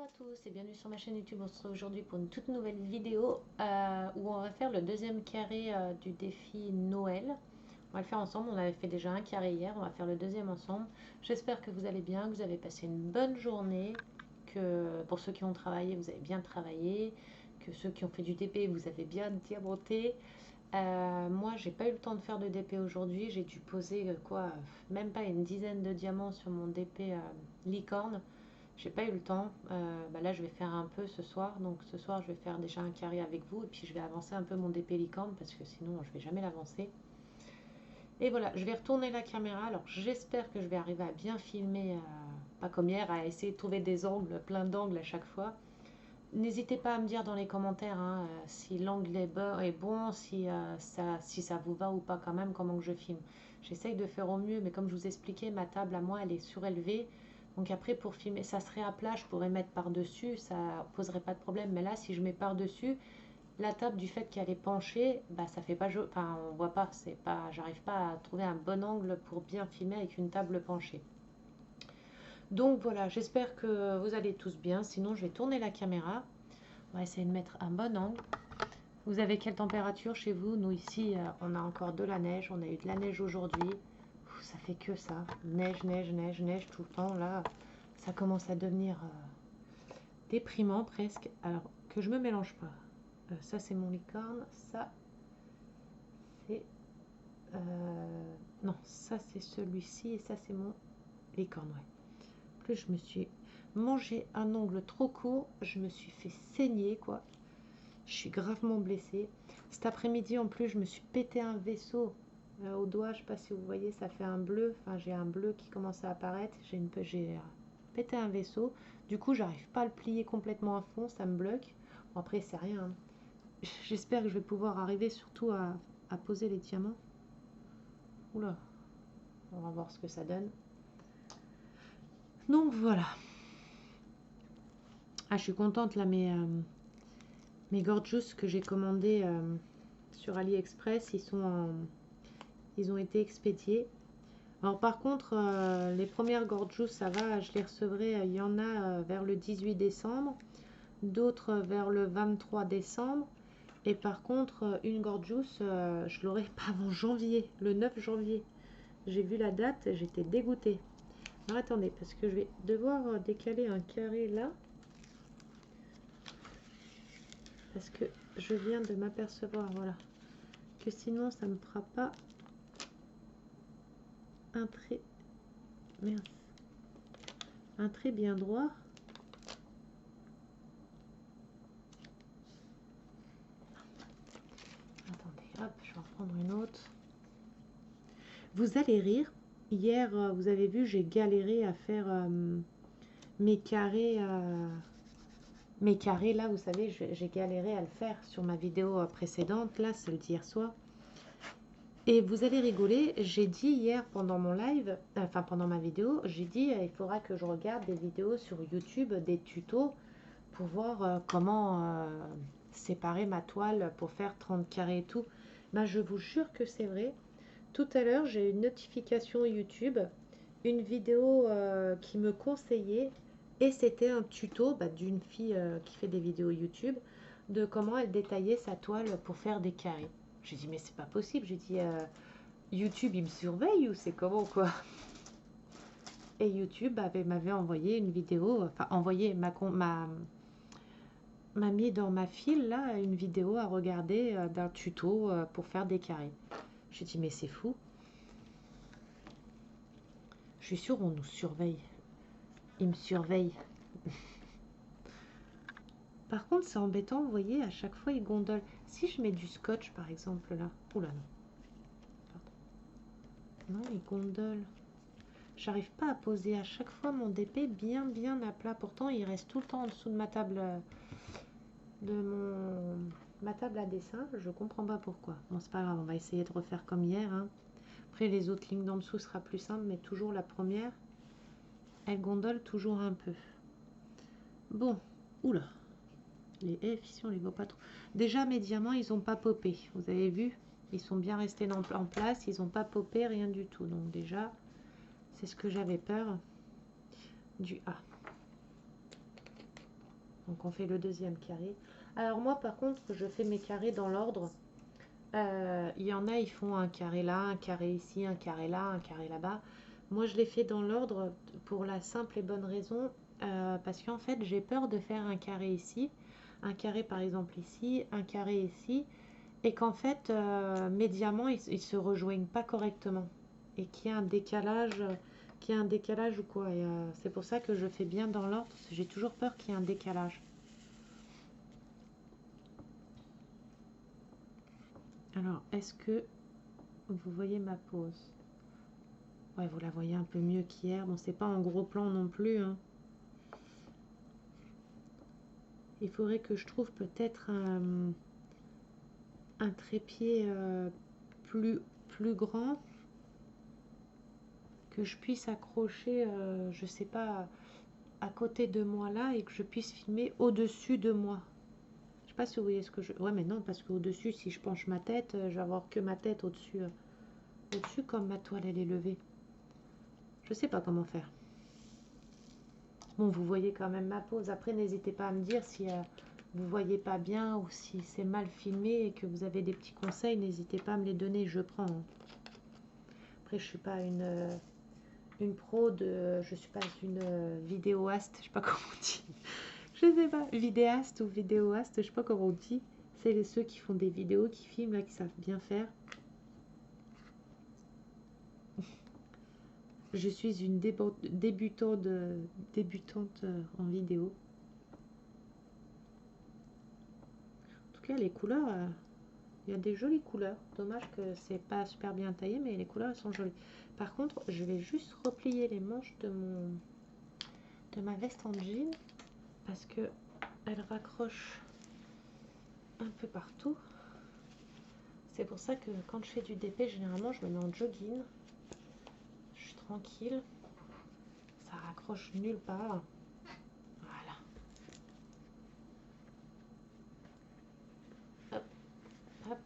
à tous et bienvenue sur ma chaîne YouTube. On se retrouve aujourd'hui pour une toute nouvelle vidéo où on va faire le deuxième carré du défi Noël. On va le faire ensemble, on avait fait déjà un carré hier, on va faire le deuxième ensemble. J'espère que vous allez bien, que vous avez passé une bonne journée, que pour ceux qui ont travaillé, vous avez bien travaillé, que ceux qui ont fait du DP, vous avez bien diamanté. Moi, j'ai pas eu le temps de faire de DP aujourd'hui, j'ai dû poser même pas une dizaine de diamants sur mon DP licorne. J'ai pas eu le temps. Là, je vais faire un peu ce soir. Donc, ce soir, je vais faire déjà un carré avec vous. Et puis, je vais avancer un peu mon DP licorne parce que sinon, je vais jamais l'avancer. Et voilà, je vais retourner la caméra. Alors, j'espère que je vais arriver à bien filmer, pas comme hier, à essayer de trouver des angles, plein d'angles à chaque fois. N'hésitez pas à me dire dans les commentaires si l'angle est bon, si ça vous va ou pas quand même, comment que je filme. J'essaye de faire au mieux, mais comme je vous expliquais, ma table à moi, elle est surélevée. Donc après, pour filmer, ça serait à plat, je pourrais mettre par-dessus, ça poserait pas de problème. Mais là, si je mets par-dessus, la table, du fait qu'elle est penchée, ça fait pas joli. Enfin, on voit pas, j'arrive pas à trouver un bon angle pour bien filmer avec une table penchée. Donc voilà, j'espère que vous allez tous bien. Sinon, je vais tourner la caméra. On va essayer de mettre un bon angle. Vous avez quelle température chez vous? Nous ici, on a encore de la neige. On a eu de la neige aujourd'hui. Ça fait que ça. Neige, neige, neige, neige tout le temps. Là, ça commence à devenir déprimant presque. Alors, que je me mélange pas. Ça, c'est mon licorne. Ça, c'est... non, ça, c'est celui-ci. Et ça, c'est mon licorne, ouais. Plus je me suis mangé un ongle trop court. Je me suis fait saigner, quoi. Je suis gravement blessée. Cet après-midi, en plus, je me suis pété un vaisseau au doigt. Je ne sais pas si vous voyez, ça fait un bleu. Enfin, j'ai un bleu qui commence à apparaître. J'ai pété un vaisseau. Du coup, j'arrive pas à le plier complètement à fond. Ça me bloque. Bon, après, c'est rien, hein. J'espère que je vais pouvoir arriver surtout à poser les diamants. Oula. On va voir ce que ça donne. Donc, voilà. Ah, je suis contente, là, mes Gorgeous que j'ai commandés sur AliExpress, ils ont été expédiés. Alors par contre, les premières Gorgeous, ça va, je les recevrai, il y en a vers le 18 décembre, d'autres vers le 23 décembre. Et par contre, une Gorgeous, je l'aurai pas avant janvier, le 9 janvier. J'ai vu la date, j'étais dégoûtée. Alors attendez, parce que je vais devoir décaler un carré là. Parce que je viens de m'apercevoir, voilà, que sinon ça ne me fera pas un trait, mince, un trait bien droit. Attendez, hop, je vais en prendre une autre. Vous allez rire. Hier, vous avez vu, j'ai galéré à faire mes carrés. Mes carrés, là, vous savez, j'ai galéré à le faire sur ma vidéo précédente. Là, c'est le d'hier soir. Et vous allez rigoler, j'ai dit hier pendant mon live, enfin pendant ma vidéo, j'ai dit il faudra que je regarde des vidéos sur YouTube, des tutos pour voir comment séparer ma toile pour faire 30 carrés et tout. Je vous jure que c'est vrai. Tout à l'heure, j'ai eu une notification YouTube, une vidéo qui me conseillait, et c'était un tuto d'une fille qui fait des vidéos YouTube, de comment elle détaillait sa toile pour faire des carrés. J'ai dit, mais c'est pas possible. J'ai dit, YouTube, il me surveille ou c'est comment, quoi? Et YouTube m'avait envoyé une vidéo, enfin, m'a mis dans ma file, là, une vidéo à regarder d'un tuto pour faire des carrés. J'ai dit, mais c'est fou. Je suis sûre, on nous surveille. Il me surveille. Par contre, c'est embêtant, vous voyez, à chaque fois, il gondole. Si je mets du scotch, par exemple, là. Oula, non. Pardon. Non, il gondole. J'arrive pas à poser à chaque fois mon DP bien à plat. Pourtant, il reste tout le temps en dessous de ma table ma table à dessin. Je comprends pas pourquoi. Bon, c'est pas grave, on va essayer de refaire comme hier, hein. Après, les autres lignes d'en dessous sera plus simple, mais toujours la première, elle gondole toujours un peu. Bon, oula. Les efficients, on les voit pas trop. Déjà, mes diamants, ils ont pas popé. Vous avez vu? Ils sont bien restés en place. Ils ont pas popé, rien du tout. Donc déjà, c'est ce que j'avais peur du A. Donc on fait le deuxième carré. Alors moi par contre, je fais mes carrés dans l'ordre. Il y en a, ils font un carré là, un carré ici, un carré là, un carré là-bas. Moi je les fais dans l'ordre pour la simple et bonne raison, parce qu'en fait j'ai peur de faire un carré ici, un carré par exemple ici, un carré ici, et qu'en fait mes diamants ils se rejoignent pas correctement et qu'il y ait un décalage ou quoi. Et c'est pour ça que je fais bien dans l'ordre, parce que j'ai toujours peur qu'il y ait un décalage. Alors, est-ce que vous voyez ma pose? Ouais, vous la voyez un peu mieux qu'hier. Bon, c'est pas en gros plan non plus, hein. Il faudrait que je trouve peut-être un trépied plus grand, que je puisse accrocher, je sais pas, à côté de moi là, et que je puisse filmer au-dessus de moi. Je sais pas si vous voyez ce que je... Ouais, mais non, parce qu'au-dessus, si je penche ma tête, je vais avoir que ma tête au-dessus. Au-dessus, comme ma toile, elle est levée. Je sais pas comment faire. Bon, vous voyez quand même ma pose. Après, n'hésitez pas à me dire si vous voyez pas bien ou si c'est mal filmé et que vous avez des petits conseils. N'hésitez pas à me les donner, je prends, hein. Après, je suis pas une pro de... Je suis pas une vidéaste, je sais pas comment on dit. Je sais pas, vidéaste ou vidéoaste, je sais pas comment on dit. C'est ceux qui font des vidéos, qui filment, là, qui savent bien faire. Je suis une débutante en vidéo. En tout cas, les couleurs, il y a des jolies couleurs. Dommage que c'est pas super bien taillé, mais les couleurs elles sont jolies. Par contre, je vais juste replier les manches de ma veste en jean parce que elle raccroche un peu partout. C'est pour ça que quand je fais du DP, généralement, je me mets en jogging. Je suis tranquille. Ça raccroche nulle part. Voilà. Hop, hop.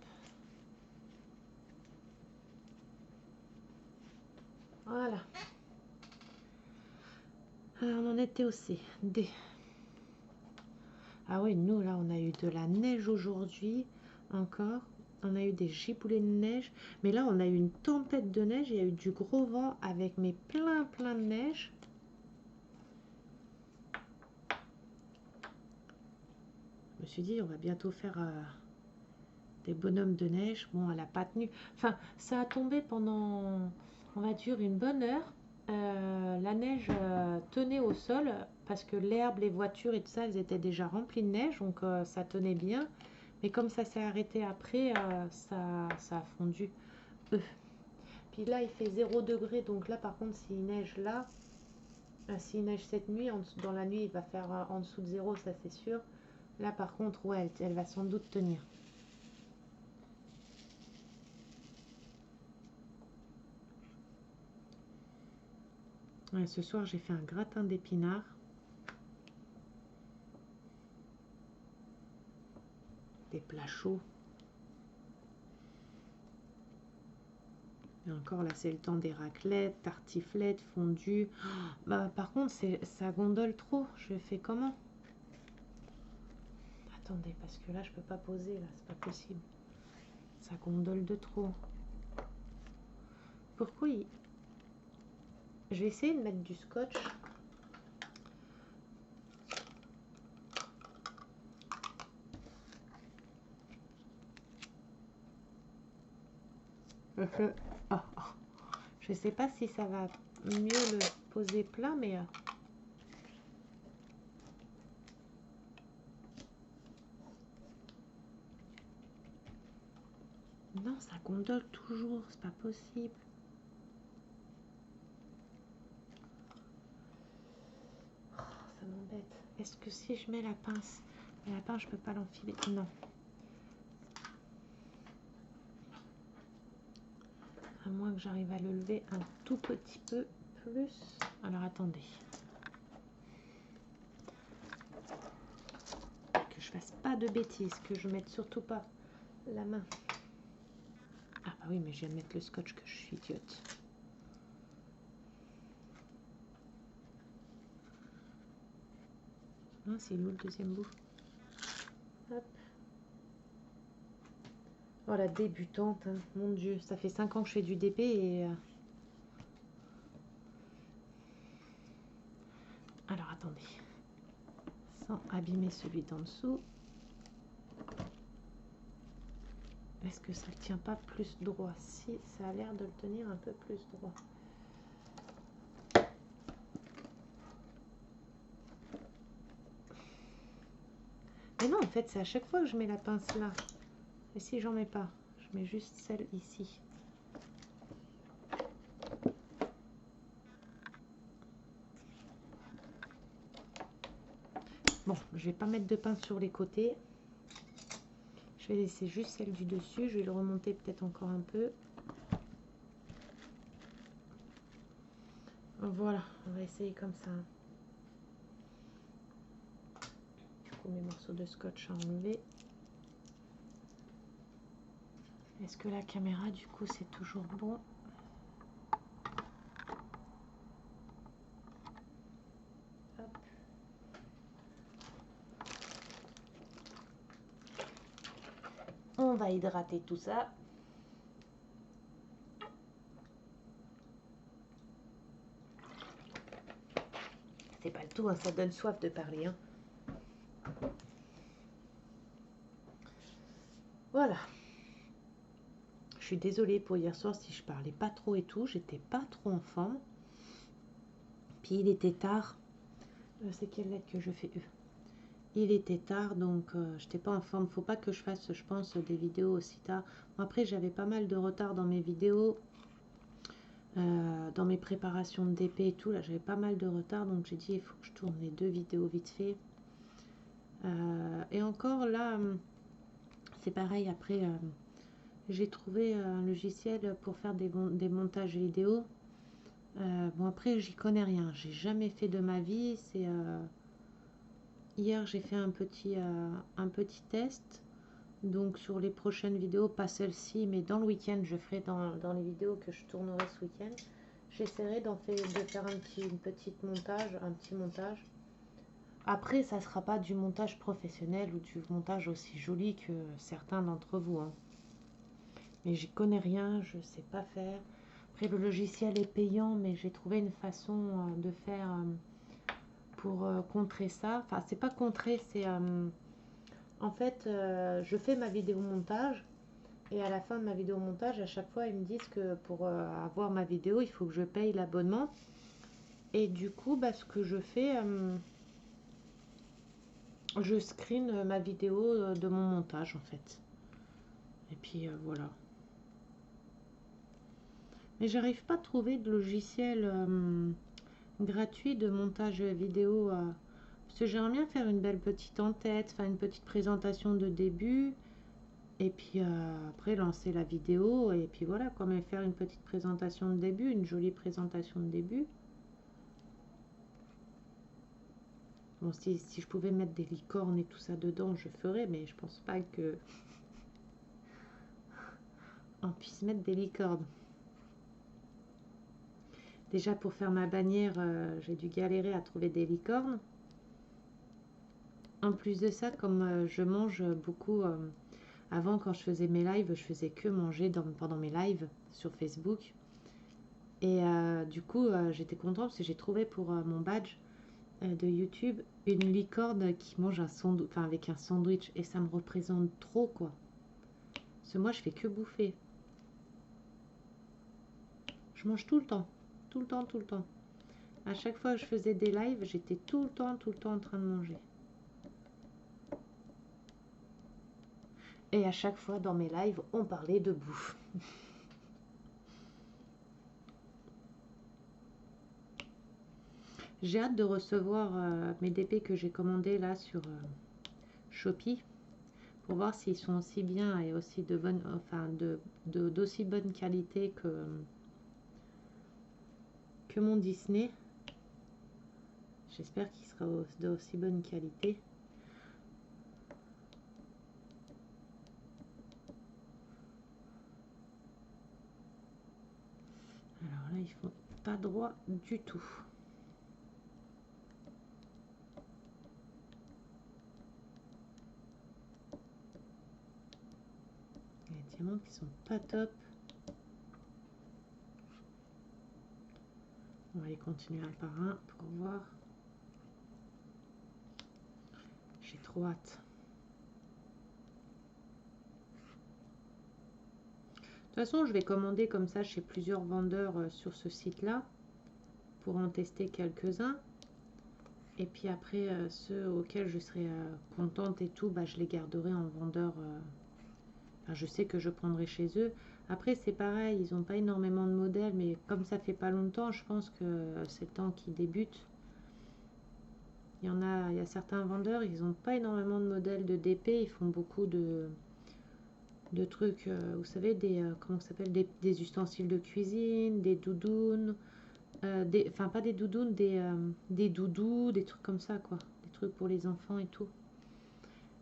Voilà. Alors, on en était au C. D. Ah oui, nous, là, on a eu de la neige aujourd'hui, encore. On a eu des giboulées de neige. Mais là, on a eu une tempête de neige. Il y a eu du gros vent avec mais plein de neige. Je me suis dit, on va bientôt faire des bonhommes de neige. Bon, elle n'a pas tenu. Enfin, ça a tombé pendant, on va dire, une bonne heure. La neige tenait au sol parce que l'herbe, les voitures et tout ça, elles étaient déjà remplies de neige. Donc, ça tenait bien. Mais comme ça s'est arrêté après, ça a fondu. Puis là, il fait 0 degré. Donc là, par contre, s'il neige là, s'il neige cette nuit, dans la nuit, il va faire en dessous de 0, ça c'est sûr. Là, par contre, ouais, elle va sans doute tenir. Ouais, ce soir, j'ai fait un gratin d'épinards. Des plats chauds. Et encore là, c'est le temps des raclettes, tartiflettes, fondues. Bah, par contre, ça gondole trop. Je fais comment? Attendez, parce que là, je peux pas poser. Là, c'est pas possible. Ça gondole de trop. Pourquoi Je vais essayer de mettre du scotch. Je sais pas si ça va mieux le poser plat, mais non, ça gondole toujours, c'est pas possible. Oh, ça m'embête. Est-ce que si je mets la pince, je peux pas l'enfiler? Non. À moins que j'arrive à le lever un tout petit peu plus. Alors attendez. Que je fasse pas de bêtises, que je mette surtout pas la main. Ah bah oui, mais je viens de mettre le scotch, que je suis idiote. Hein, c'est où le deuxième bout? Hop. Oh la débutante, hein. Mon Dieu, ça fait 5 ans que je fais du DP et... Alors attendez, sans abîmer celui d'en dessous. Est-ce que ça ne tient pas plus droit? Si, ça a l'air de le tenir un peu plus droit. Mais non, en fait, c'est à chaque fois que je mets la pince là. Et si j'en mets pas, je mets juste celle ici. Bon, je vais pas mettre de pince sur les côtés. Je vais laisser juste celle du dessus. Je vais le remonter peut-être encore un peu. Voilà, on va essayer comme ça. Du coup, mes morceaux de scotch à enlever. Est-ce que la caméra, du coup, c'est toujours bon? Hop. On va hydrater tout ça. C'est pas le tout, hein, ça donne soif de parler. Hein. Voilà. Je suis désolée pour hier soir si je parlais pas trop et tout. J'étais pas trop en forme. Puis il était tard. C'est quelle lettre que je fais? Il était tard, donc j'étais pas en forme. Faut pas que je fasse, je pense, des vidéos aussi tard. Bon, après, j'avais pas mal de retard dans mes vidéos. Dans mes préparations de DP et tout, là j'avais pas mal de retard, donc j'ai dit il faut que je tourne les 2 vidéos vite fait. Et encore là, c'est pareil, après j'ai trouvé un logiciel pour faire des montages vidéo. Bon après j'y connais rien, j'ai jamais fait de ma vie. C'est hier j'ai fait un petit test. Donc sur les prochaines vidéos, pas celle-ci, mais dans le week-end, je ferai dans les vidéos que je tournerai ce week-end. J'essaierai de faire un petit montage. Après, ça ne sera pas du montage professionnel ou du montage aussi joli que certains d'entre vous. Hein. Mais j'y connais rien, je ne sais pas faire. Après, le logiciel est payant, mais j'ai trouvé une façon de faire pour contrer ça. Enfin, c'est pas contrer, c'est... en fait, je fais ma vidéo montage. Et à la fin de ma vidéo montage, à chaque fois, ils me disent que pour avoir ma vidéo, il faut que je paye l'abonnement. Et du coup, bah, ce que je fais, je screen ma vidéo de mon montage, en fait. Et puis, voilà. Mais j'arrive pas à trouver de logiciel gratuit de montage vidéo. Parce que j'aimerais bien faire une belle petite en-tête, faire une petite présentation de début. Et puis après lancer la vidéo et puis voilà, comme faire une petite présentation de début, une jolie présentation de début. Bon, si je pouvais mettre des licornes et tout ça dedans, je ferais, mais je pense pas que on puisse mettre des licornes. Déjà pour faire ma bannière, j'ai dû galérer à trouver des licornes. En plus de ça, comme je mange beaucoup... avant, quand je faisais mes lives, je faisais que manger pendant mes lives sur Facebook. Et du coup, j'étais contente parce que j'ai trouvé pour mon badge de YouTube une licorne qui mange avec un sandwich. Et ça me représente trop, quoi. Parce que moi, je fais que bouffer. Je mange tout le temps. Tout le temps, tout le temps. À chaque fois que je faisais des lives, j'étais tout le temps en train de manger. Et à chaque fois dans mes lives, on parlait de bouffe. J'ai hâte de recevoir mes DP que j'ai commandés là sur Shopee pour voir s'ils sont aussi bien et aussi de bonne, enfin d'aussi bonne qualité que mon Disney. J'espère qu'il sera d'aussi bonne qualité. Alors là, ils font pas droit du tout. médicaments qui sont pas top. On va les continuer un par un pour voir. J'ai trop hâte. De toute façon, je vais commander comme ça chez plusieurs vendeurs sur ce site-là pour en tester quelques-uns. Et puis après, ceux auxquels je serai contente et tout, bah, je les garderai en vendeur. Enfin, je sais que je prendrai chez eux. Après, c'est pareil, ils n'ont pas énormément de modèles, mais comme ça fait pas longtemps, je pense que c'est le temps qu'ils débutent. Il y a certains vendeurs, ils n'ont pas énormément de modèles de DP, ils font beaucoup de trucs, vous savez, comment ça s'appelle, des ustensiles de cuisine, des doudounes, enfin pas des doudounes, des doudous, des trucs comme ça, quoi. Des trucs pour les enfants et tout.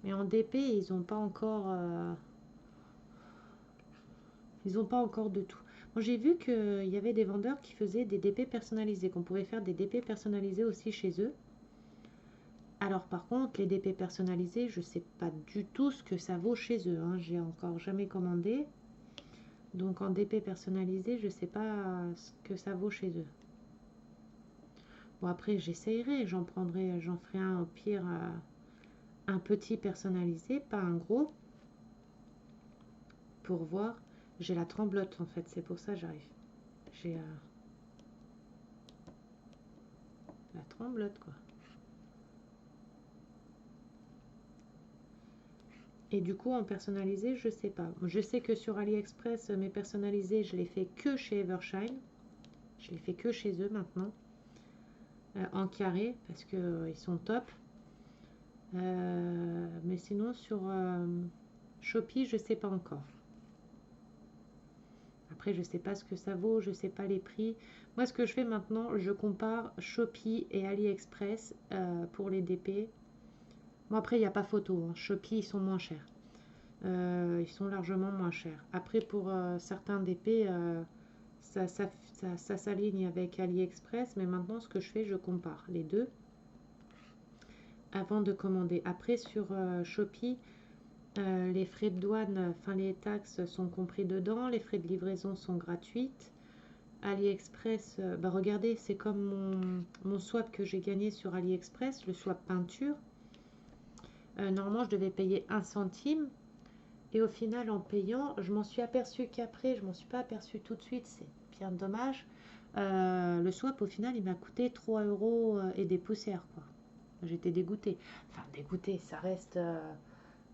Mais en DP, ils n'ont pas encore... ils n'ont pas encore de tout. Moi, j'ai vu qu'il y avait des vendeurs qui faisaient des DP personnalisés, qu'on pouvait faire des DP personnalisés aussi chez eux. Alors par contre, les DP personnalisés, je ne sais pas du tout ce que ça vaut chez eux. Hein. J'ai encore jamais commandé. Donc en DP personnalisé, je ne sais pas ce que ça vaut chez eux. Bon après, j'essayerai, j'en ferai un au pire, un petit personnalisé, pas un gros. Pour voir. J'ai la tremblote en fait, c'est pour ça que j'arrive. J'ai la tremblote quoi. Et du coup, en personnalisé, je sais pas. Je sais que sur AliExpress, mes personnalisés, je les fais que chez Evershine. Je les fais que chez eux maintenant. En carré, parce qu'ils sont top. Mais sinon, sur Shopee, je sais pas encore. Après, je sais pas ce que ça vaut, je sais pas les prix. Moi, ce que je fais maintenant, je compare Shopee et AliExpress pour les DP. Bon, après, il n'y a pas photo. Hein. Shopee, ils sont moins chers. Ils sont largement moins chers. Après, pour certains DP, ça s'aligne avec AliExpress. Mais maintenant, ce que je fais, je compare les deux avant de commander. Après, sur Shopee, les frais de douane, enfin les taxes sont compris dedans. Les frais de livraison sont gratuites. AliExpress, bah regardez, c'est comme mon swap que j'ai gagné sur AliExpress, le swap peinture. Normalement, je devais payer 1 centime. Et au final, en payant, je m'en suis aperçu qu'après, je m'en suis pas aperçu tout de suite, c'est bien dommage. Le swap, au final, il m'a coûté 3 € et des poussières, quoi. J'étais dégoûtée. Enfin, dégoûtée, ça reste...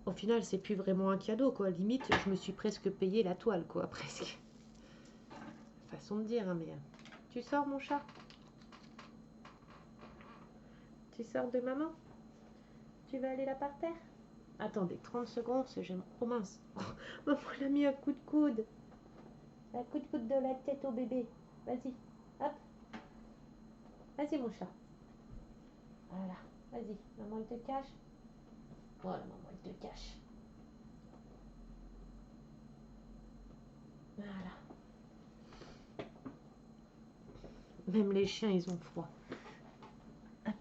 Au final, c'est plus vraiment un cadeau, quoi. Limite, je me suis presque payé la toile, quoi, presque. Façon de dire, hein, mais... Tu sors, mon chat? Tu sors de maman? Tu vas aller là par terre? Attendez, 30 secondes, j'ai... Oh mince. Maman, elle a mis un coup de coude. Un coup de coude dans la tête au bébé. Vas-y, hop. Vas-y, mon chat. Voilà, vas-y. Maman, elle te cache. Voilà, maman, elle te cache. Voilà. Même les chiens, ils ont froid. Hop.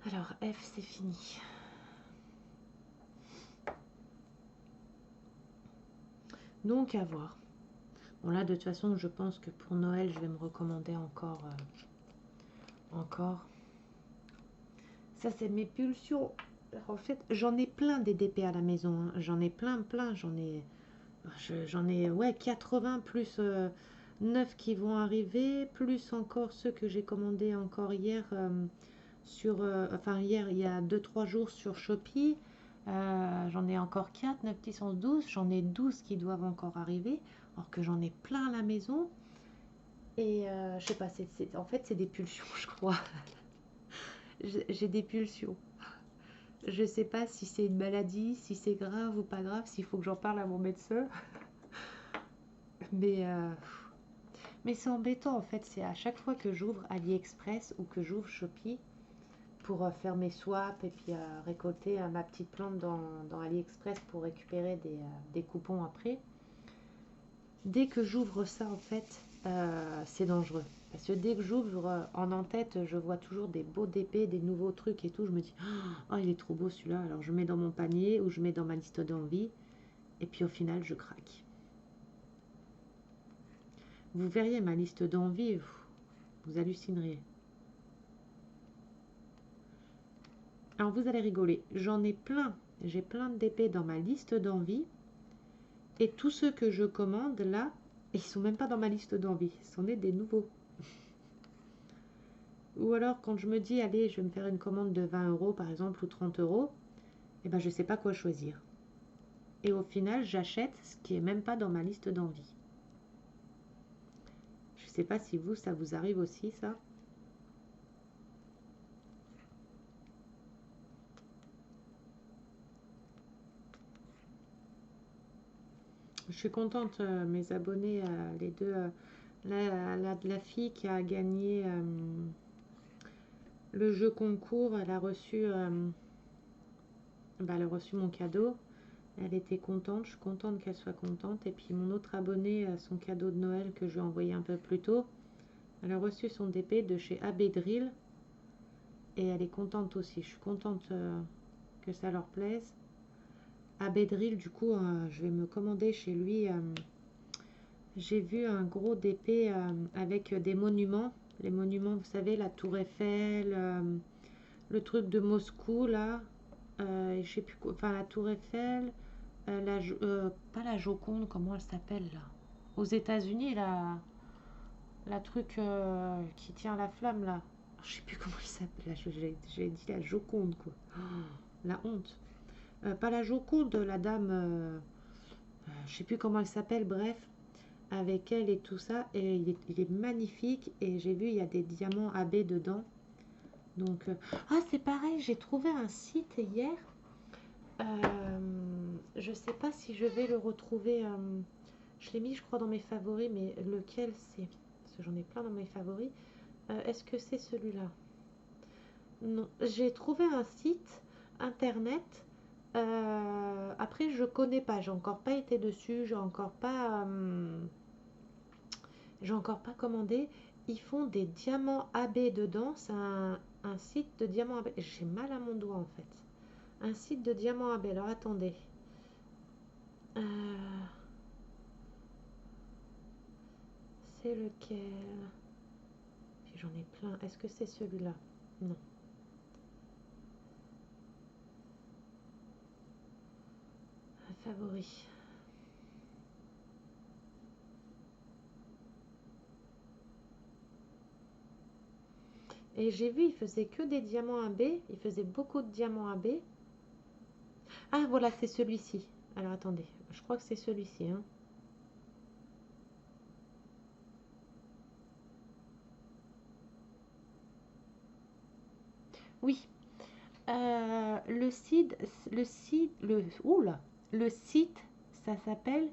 Alors, F, c'est fini. Donc, à voir. Bon, là, de toute façon, je pense que pour Noël, je vais me recommander encore. Ça, c'est mes pulsions. En fait, j'en ai plein des DP à la maison. Hein. J'en ai plein. J'en ai, ouais, 80 plus 9 qui vont arriver, plus encore ceux que j'ai commandés encore hier enfin hier, il y a 2-3 jours sur Shopee. J'en ai encore 4, 9, 10, 11, 12. J'en ai 12 qui doivent encore arriver, alors que j'en ai plein à la maison. Et je sais pas, en fait, c'est des pulsions, je crois. J'ai des pulsions. Je sais pas si c'est une maladie, si c'est grave ou pas grave, s'il faut que j'en parle à mon médecin. Mais c'est embêtant en fait, c'est à chaque fois que j'ouvre AliExpress ou que j'ouvre Shopee pour faire mes swaps et puis récolter ma petite plante dans AliExpress pour récupérer des coupons après. Dès que j'ouvre ça en fait, c'est dangereux Parce que dès que j'ouvre en en-tête, je vois toujours des beaux DP, des nouveaux trucs et tout. Je me dis, oh, il est trop beau celui-là. Alors je mets dans mon panier ou je mets dans ma liste d'envie. Et puis au final, je craque. Vous verriez ma liste d'envie, vous hallucineriez. Alors vous allez rigoler, j'en ai plein. J'ai plein de DP dans ma liste d'envie. Et tous ceux que je commande là, ils sont même pas dans ma liste d'envie. Ce sont des nouveaux. Ou alors quand je me dis, allez, je vais me faire une commande de 20 euros par exemple ou 30 euros, et ben je sais pas quoi choisir. Et au final, j'achète ce qui est même pas dans ma liste d'envie. Je sais pas si vous, ça vous arrive aussi ça. Je suis contente, mes abonnés, les deux, la fille qui a gagné le jeu concours, elle a reçu, elle a reçu mon cadeau. Elle était contente, je suis contente qu'elle soit contente. Et puis mon autre abonné, son cadeau de Noël que je lui ai envoyé un peu plus tôt, elle a reçu son DP de chez AB Drill. Et elle est contente aussi. Je suis contente que ça leur plaise. AB Drill, du coup, je vais me commander chez lui. J'ai vu un gros DP avec des monuments. Les monuments, vous savez, la Tour Eiffel, le truc de Moscou, là. Je sais plus quoi. Enfin, la Tour Eiffel, pas la Joconde, comment elle s'appelle, là? Aux États-Unis, la truc qui tient la flamme, là. Je sais plus comment elle s'appelle. J'ai dit la Joconde, quoi. Oh, la honte. Pas la Joconde, la dame. Je sais plus comment elle s'appelle, bref. Avec elle et tout ça. Et il est magnifique. Et j'ai vu, il y a des diamants AB dedans. Donc. Ah, c'est pareil, j'ai trouvé un site hier. Je sais pas si je vais le retrouver. Je l'ai mis, je crois, dans mes favoris. Mais lequel c'est? Parce que j'en ai plein dans mes favoris. Est-ce que c'est celui-là? Non, j'ai trouvé un site internet. Après, je connais pas, j'ai encore pas été dessus, j'ai encore pas commandé. Ils font des diamants AB dedans. C'est un site de diamants AB. J'ai mal à mon doigt en fait. Un site de diamants AB. Alors attendez. Euh, c'est lequel? J'en ai plein. Est-ce que c'est celui-là? Non. Un favori. Et j'ai vu, il faisait que des diamants AB. Il faisait beaucoup de diamants AB. Ah, voilà, c'est celui-ci. Alors, attendez. Je crois que c'est celui-ci. Hein. Oui. Oula, le site, ça s'appelle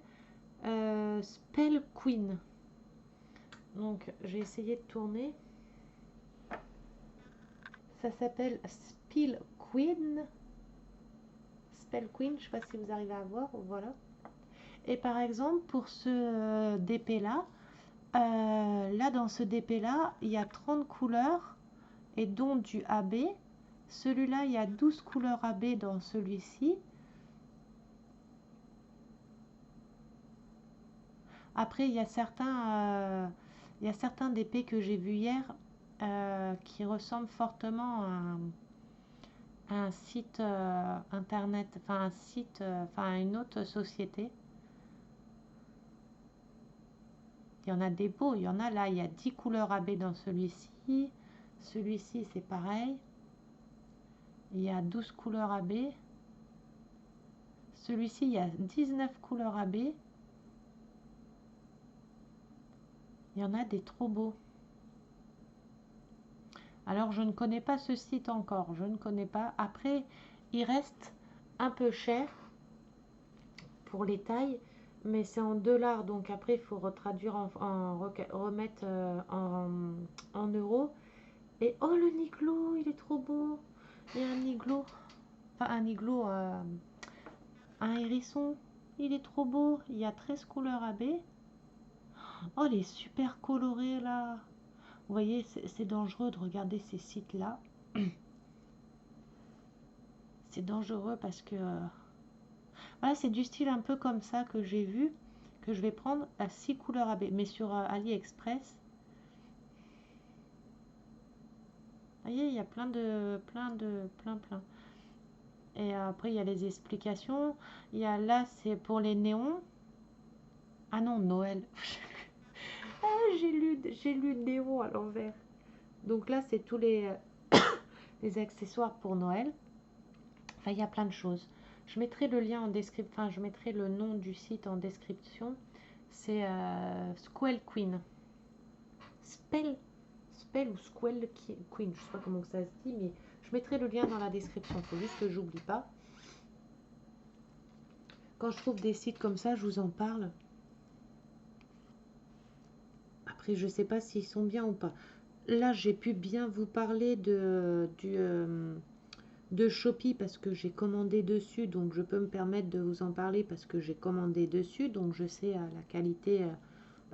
Spell Queen. Donc, j'ai essayé de tourner. Ça s'appelle Spell Queen. Spell Queen, je sais pas si vous arrivez à voir. Voilà. Et par exemple, pour ce DP-là, là, dans ce DP-là, il y a 30 couleurs et dont du AB. Celui-là, il y a 12 couleurs AB dans celui-ci. Après, il y a certains DP que j'ai vus hier qui ressemblent fortement à un site internet, enfin un site, enfin à une autre société. Il y en a des beaux, il y en a là, il y a 10 couleurs AB dans celui-ci. Celui-ci, c'est pareil. Il y a 12 couleurs AB. Celui-ci, il y a 19 couleurs AB. Il y en a des trop beaux. Alors, je ne connais pas ce site encore. Je ne connais pas. Après, il reste un peu cher pour les tailles. Mais c'est en dollars. Donc, après, il faut retraduire, remettre en euros. Et oh, le Niglo, il est trop beau. Il y a un Niglo. Enfin, un Niglo, un hérisson. Il est trop beau. Il y a 13 couleurs AB. Oh, il est super coloré là. Vous voyez, c'est dangereux de regarder ces sites-là. C'est dangereux parce que voilà, c'est du style un peu comme ça que j'ai vu, que je vais prendre à 6 couleurs AB, mais sur AliExpress. Vous voyez, il y a plein. Et après, il y a les explications. Il y a là, c'est pour les néons. Ah non, Noël. Ah, j'ai lu néon à l'envers. Donc là, c'est tous les accessoires pour Noël. Enfin, il y a plein de choses. Je mettrai le lien en description, enfin, je mettrai le nom du site en description. C'est Squell Queen. Spell ou Squell Queen, je sais pas comment ça se dit, mais je mettrai le lien dans la description. Il faut juste que j'oublie pas. Quand je trouve des sites comme ça, je vous en parle. Après, je sais pas s'ils sont bien ou pas. Là, j'ai pu bien vous parler de Shopee parce que j'ai commandé dessus, donc je peux me permettre de vous en parler parce que j'ai commandé dessus, donc je sais la qualité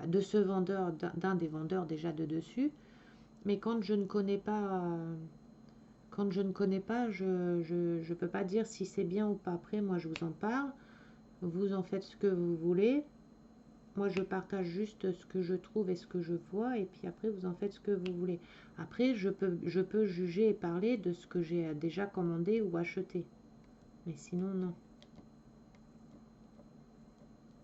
de ce vendeur, d'un des vendeurs déjà de dessus. Mais quand je ne connais pas, je peux pas dire si c'est bien ou pas. Après, moi, je vous en parle, vous en faites ce que vous voulez. Moi, je partage juste ce que je trouve et ce que je vois, et puis après, vous en faites ce que vous voulez. Après, je peux juger et parler de ce que j'ai déjà commandé ou acheté. Mais sinon, non.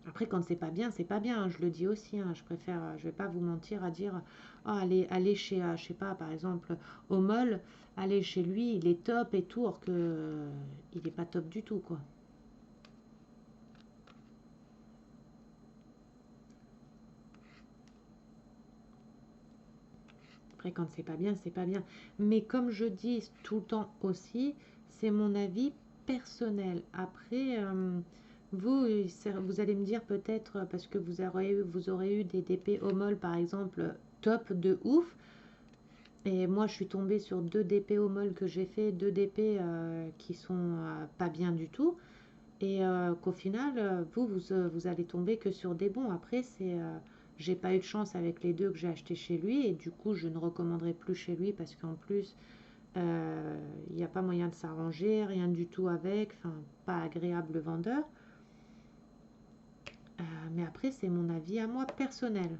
Après, quand c'est pas bien, hein, je le dis aussi. Hein, je préfère, je vais pas vous mentir à dire, oh, allez chez, je sais pas, par exemple, au mall, allez chez lui, il est top et tout, or que il est pas top du tout, quoi. Après, quand c'est pas bien, c'est pas bien. Mais comme je dis tout le temps aussi, c'est mon avis personnel. Après, vous allez me dire peut-être, parce que vous aurez eu des DP au mall, par exemple, top de ouf. Et moi, je suis tombée sur 2 DP au mall que j'ai fait, 2 DP qui sont pas bien du tout. Et qu'au final, vous allez tomber que sur des bons. Après, j'ai pas eu de chance avec les 2 que j'ai achetés chez lui. Et du coup, je ne recommanderai plus chez lui parce qu'en plus, il n'y a pas moyen de s'arranger, rien du tout avec. Enfin, pas agréable le vendeur. Mais après, c'est mon avis à moi personnel.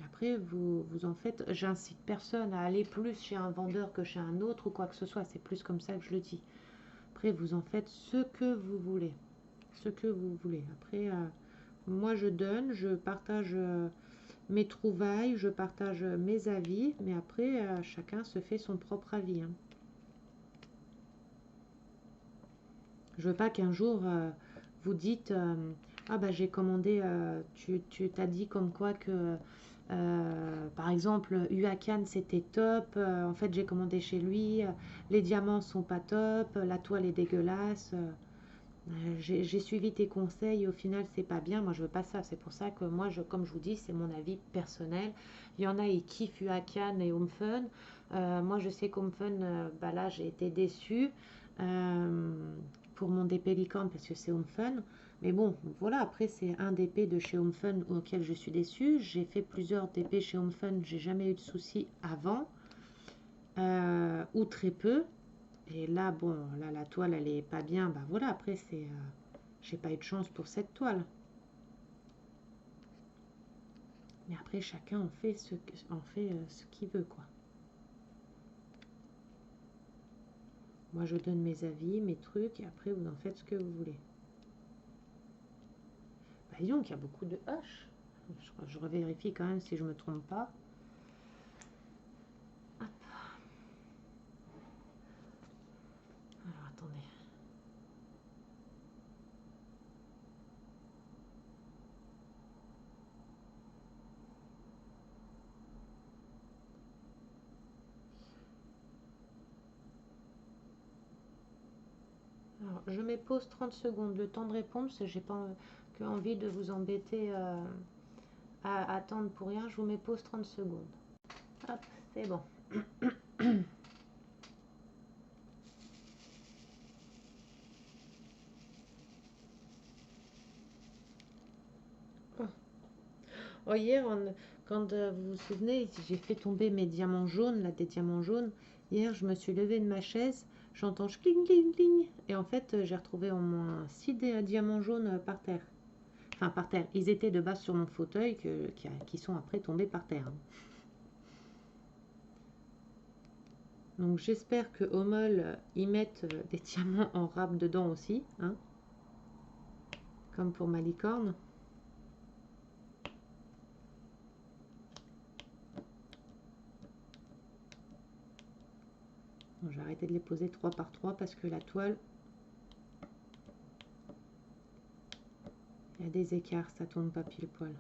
Après, vous en faites, j'incite personne à aller plus chez un vendeur que chez un autre ou quoi que ce soit. C'est plus comme ça que je le dis. Après, vous en faites ce que vous voulez. Ce que vous voulez. Après, moi, je partage mes trouvailles, je partage mes avis, mais après, chacun se fait son propre avis. Hein. Je veux pas qu'un jour, vous dites, ah bah j'ai commandé, tu t'as dit comme quoi que, par exemple, Huacan c'était top, en fait j'ai commandé chez lui, les diamants sont pas top, la toile est dégueulasse. J'ai suivi tes conseils, au final c'est pas bien, moi je veux pas ça, c'est pour ça que moi, comme je vous dis, c'est mon avis personnel. Il y en a, ils kiffent Huacan et Home Fun. Moi je sais qu'Home Fun, bah là j'ai été déçue pour mon DP licorne parce que c'est Home Fun. Mais bon, voilà, après c'est un DP de chez Home Fun auquel je suis déçue. J'ai fait plusieurs DP chez Home Fun, j'ai jamais eu de soucis avant, ou très peu. Et là, bon, là, la toile, elle est pas bien. Bah voilà, après, j'ai pas eu de chance pour cette toile. Mais après, chacun en fait ce qu'il veut, quoi. Moi, je donne mes avis, mes trucs, et après, vous en faites ce que vous voulez. Bah, dis donc, il y a beaucoup de H. Je revérifie quand même si je me trompe pas. Hop. Alors, attendez. Alors, je mets pause 30 secondes, le temps de répondre, parce que j'ai pas envie de vous embêter à attendre pour rien. Je vous mets pause 30 secondes. Hop, c'est bon. Oh, hier, quand vous vous souvenez, j'ai fait tomber mes diamants jaunes, là, des diamants jaunes. Hier, je me suis levée de ma chaise, j'entends cling, cling, cling. Et en fait, j'ai retrouvé au moins 6 diamants jaunes par terre. Enfin, par terre. Ils étaient de base sur mon fauteuil qui sont après tombés par terre, hein. Donc, j'espère que Homol, ils mettent des diamants en râpe dedans aussi, hein, comme pour ma licorne. Bon, j'ai arrêté de les poser 3 par 3 parce que la toile, il y a des écarts, ça tourne pas pile poil.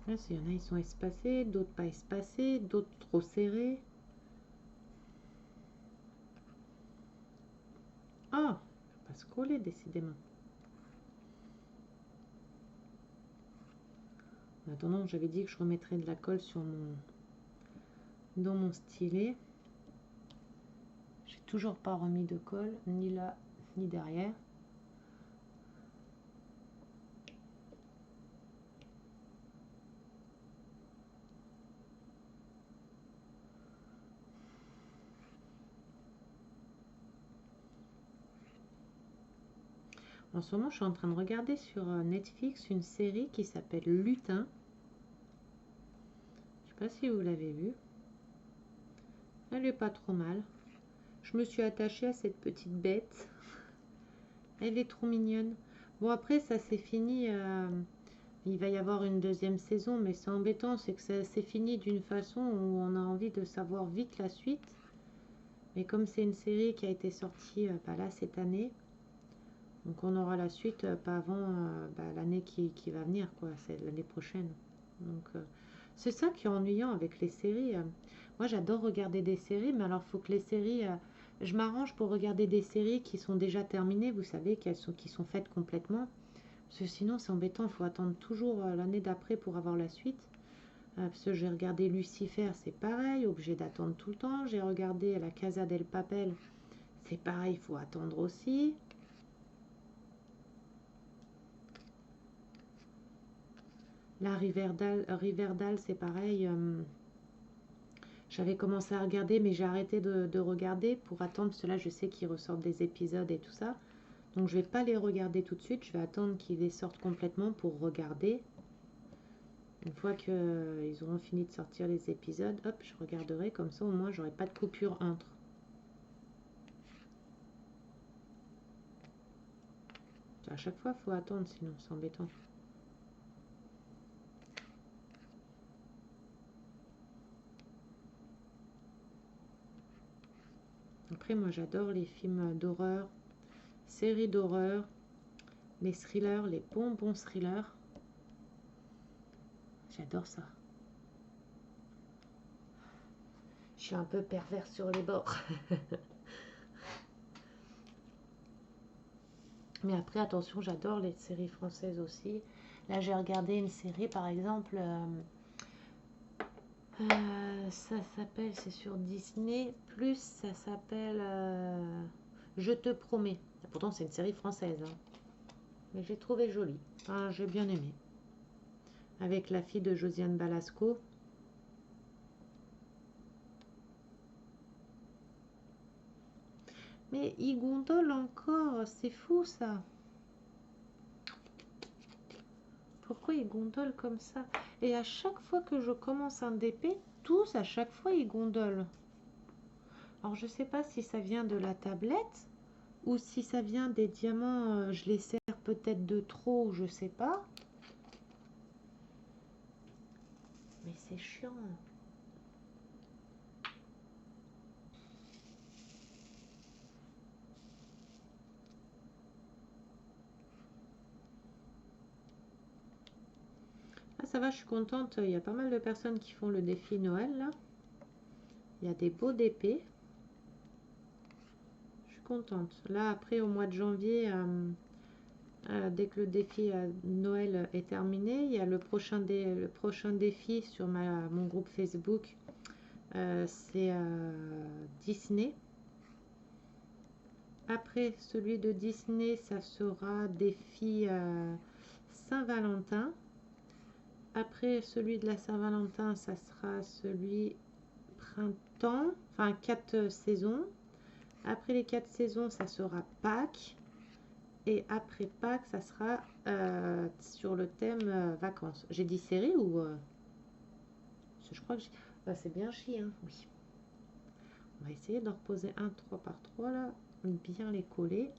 Là, il y en a, ils sont espacés, d'autres pas espacés, d'autres trop serrés. Ah, pas se coller décidément. En attendant, j'avais dit que je remettrais de la colle dans mon stylet. J'ai toujours pas remis de colle, ni là, ni derrière. En ce moment, je suis en train de regarder sur Netflix une série qui s'appelle Lutin. Je sais pas si vous l'avez vue. Elle est pas trop mal. Je me suis attachée à cette petite bête. Elle est trop mignonne. Bon, après, ça c'est fini. Il va y avoir une deuxième saison, mais c'est embêtant, c'est que c'est fini d'une façon où on a envie de savoir vite la suite. Mais comme c'est une série qui a été sortie là cette année, donc on aura la suite pas avant l'année qui va venir, quoi. C'est l'année prochaine. Donc c'est ça qui est ennuyant avec les séries. Moi j'adore regarder des séries, mais alors il faut que les séries... je m'arrange pour regarder des séries qui sont déjà terminées, vous savez, qui sont faites complètement. Parce que sinon c'est embêtant, il faut attendre toujours l'année d'après pour avoir la suite. Parce que j'ai regardé Lucifer, c'est pareil, obligé d'attendre tout le temps. J'ai regardé La Casa del Papel, c'est pareil, il faut attendre aussi. Là, Riverdale, c'est pareil. J'avais commencé à regarder, mais j'ai arrêté de regarder pour attendre. Cela, je sais qu'ils ressortent des épisodes et tout ça. Donc, je vais pas les regarder tout de suite. Je vais attendre qu'ils les sortent complètement pour regarder. Une fois qu'ils auront fini de sortir les épisodes, hop, je regarderai. Comme ça, au moins, j'aurai pas de coupure entre. À chaque fois, il faut attendre, sinon c'est embêtant. Après, moi, j'adore les films d'horreur, séries d'horreur, les thrillers, les bons thrillers. J'adore ça. Je suis un peu pervers sur les bords. Mais après, attention, j'adore les séries françaises aussi. Là, j'ai regardé une série, par exemple, ça s'appelle, c'est sur Disney, plus ça s'appelle Je te promets. Pourtant, c'est une série française, hein. Mais j'ai trouvé jolie. Ah, j'ai bien aimé. Avec la fille de Josiane Balasco. Mais il gondole encore, c'est fou ça. Pourquoi ils gondolent comme ça? Et à chaque fois que je commence un DP, tous à chaque fois ils gondolent. Alors je sais pas si ça vient de la tablette ou si ça vient des diamants, je les sers peut-être de trop, je sais pas. Mais c'est chiant. Ah ça va, je suis contente, il y a pas mal de personnes qui font le défi Noël là. Il y a des beaux DP. Je suis contente. Là après au mois de janvier, dès que le défi Noël est terminé. Il y a le prochain défi sur mon groupe Facebook, c'est Disney. Après celui de Disney, ça sera défi Saint-Valentin. Après celui de la Saint-Valentin, ça sera celui printemps, enfin 4 saisons. Après les 4 saisons, ça sera Pâques. Et après Pâques, ça sera sur le thème vacances. J'ai dit série ou je crois que c'est bien chi, hein, oui. On va essayer de reposer un 3 par 3 là, bien les coller.